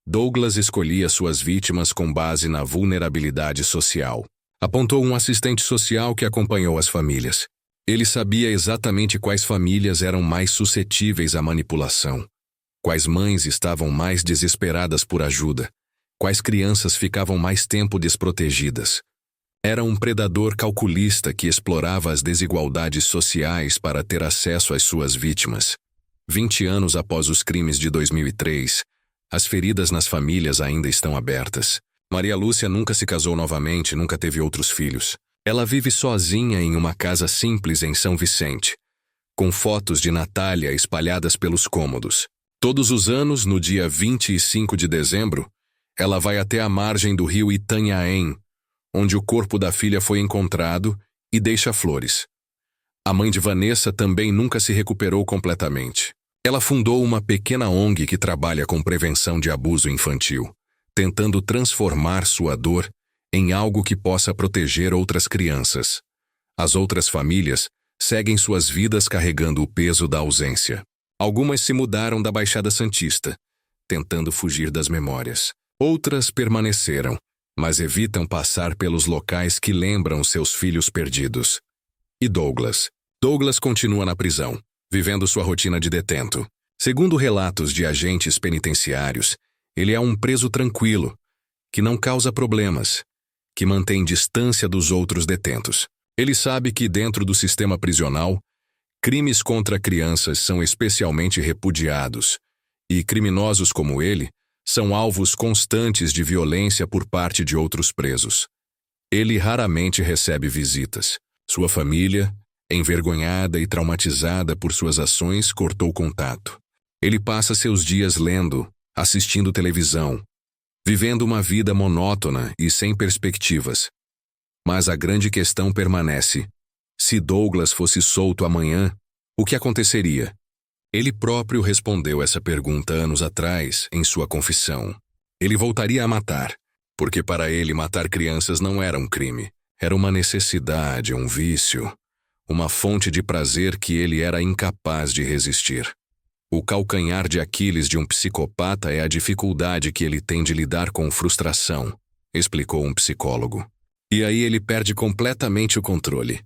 Douglas escolhia suas vítimas com base na vulnerabilidade social. Apontou um assistente social que acompanhou as famílias. Ele sabia exatamente quais famílias eram mais suscetíveis à manipulação, quais mães estavam mais desesperadas por ajuda, quais crianças ficavam mais tempo desprotegidas. Era um predador calculista que explorava as desigualdades sociais para ter acesso às suas vítimas. 20 anos após os crimes de 2003, as feridas nas famílias ainda estão abertas. Maria Lúcia nunca se casou novamente, nunca teve outros filhos. Ela vive sozinha em uma casa simples em São Vicente, com fotos de Natália espalhadas pelos cômodos. Todos os anos, no dia 25 de dezembro, ela vai até a margem do rio Itanhaém, onde o corpo da filha foi encontrado, e deixa flores. A mãe de Vanessa também nunca se recuperou completamente. Ela fundou uma pequena ONG que trabalha com prevenção de abuso infantil, tentando transformar sua dor em algo que possa proteger outras crianças. As outras famílias seguem suas vidas carregando o peso da ausência. Algumas se mudaram da Baixada Santista, tentando fugir das memórias. Outras permaneceram, mas evitam passar pelos locais que lembram seus filhos perdidos. E Douglas? Douglas continua na prisão, vivendo sua rotina de detento. Segundo relatos de agentes penitenciários, ele é um preso tranquilo, que não causa problemas, que mantém distância dos outros detentos. Ele sabe que dentro do sistema prisional, crimes contra crianças são especialmente repudiados, e criminosos como ele são alvos constantes de violência por parte de outros presos. Ele raramente recebe visitas. Sua família, envergonhada e traumatizada por suas ações, cortou contato. Ele passa seus dias lendo, assistindo televisão, vivendo uma vida monótona e sem perspectivas. Mas a grande questão permanece. Se Douglas fosse solto amanhã, o que aconteceria? Ele próprio respondeu essa pergunta anos atrás, em sua confissão. Ele voltaria a matar, porque para ele matar crianças não era um crime. Era uma necessidade, um vício, uma fonte de prazer que ele era incapaz de resistir. O calcanhar de Aquiles de um psicopata é a dificuldade que ele tem de lidar com frustração, explicou um psicólogo. E aí ele perde completamente o controle.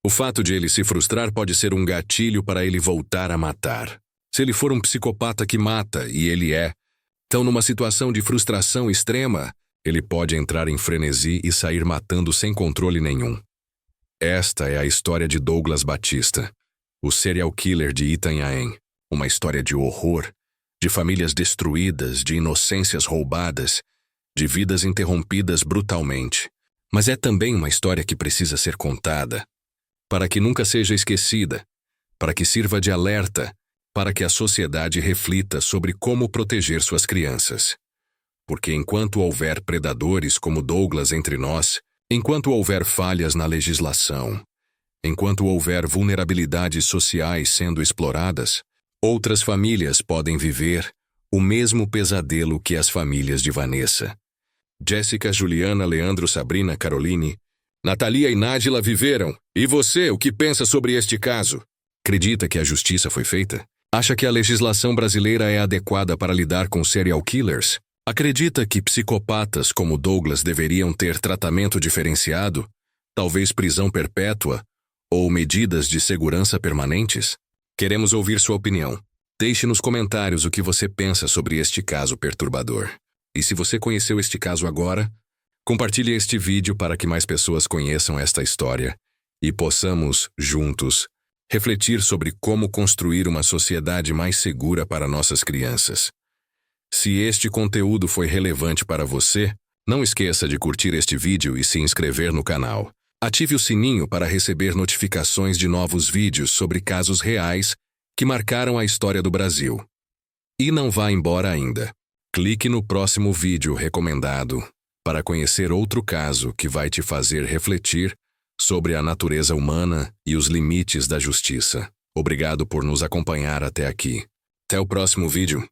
O fato de ele se frustrar pode ser um gatilho para ele voltar a matar. Se ele for um psicopata que mata, e ele é, então numa situação de frustração extrema, ele pode entrar em frenesi e sair matando sem controle nenhum. Esta é a história de Douglas Batista, o serial killer de Itanhaém. Uma história de horror, de famílias destruídas, de inocências roubadas, de vidas interrompidas brutalmente. Mas é também uma história que precisa ser contada, para que nunca seja esquecida, para que sirva de alerta, para que a sociedade reflita sobre como proteger suas crianças. Porque enquanto houver predadores como Douglas entre nós, enquanto houver falhas na legislação, enquanto houver vulnerabilidades sociais sendo exploradas, outras famílias podem viver o mesmo pesadelo que as famílias de Vanessa. Jéssica, Juliana, Leandro, Sabrina, Caroline, Natalia e Nádila viveram. E você, o que pensa sobre este caso? Acredita que a justiça foi feita? Acha que a legislação brasileira é adequada para lidar com serial killers? Acredita que psicopatas como Douglas deveriam ter tratamento diferenciado, talvez prisão perpétua ou medidas de segurança permanentes? Queremos ouvir sua opinião. Deixe nos comentários o que você pensa sobre este caso perturbador. E se você conheceu este caso agora, compartilhe este vídeo para que mais pessoas conheçam esta história e possamos, juntos, refletir sobre como construir uma sociedade mais segura para nossas crianças. Se este conteúdo foi relevante para você, não esqueça de curtir este vídeo e se inscrever no canal. Ative o sininho para receber notificações de novos vídeos sobre casos reais que marcaram a história do Brasil. E não vá embora ainda. Clique no próximo vídeo recomendado para conhecer outro caso que vai te fazer refletir sobre a natureza humana e os limites da justiça. Obrigado por nos acompanhar até aqui. Até o próximo vídeo.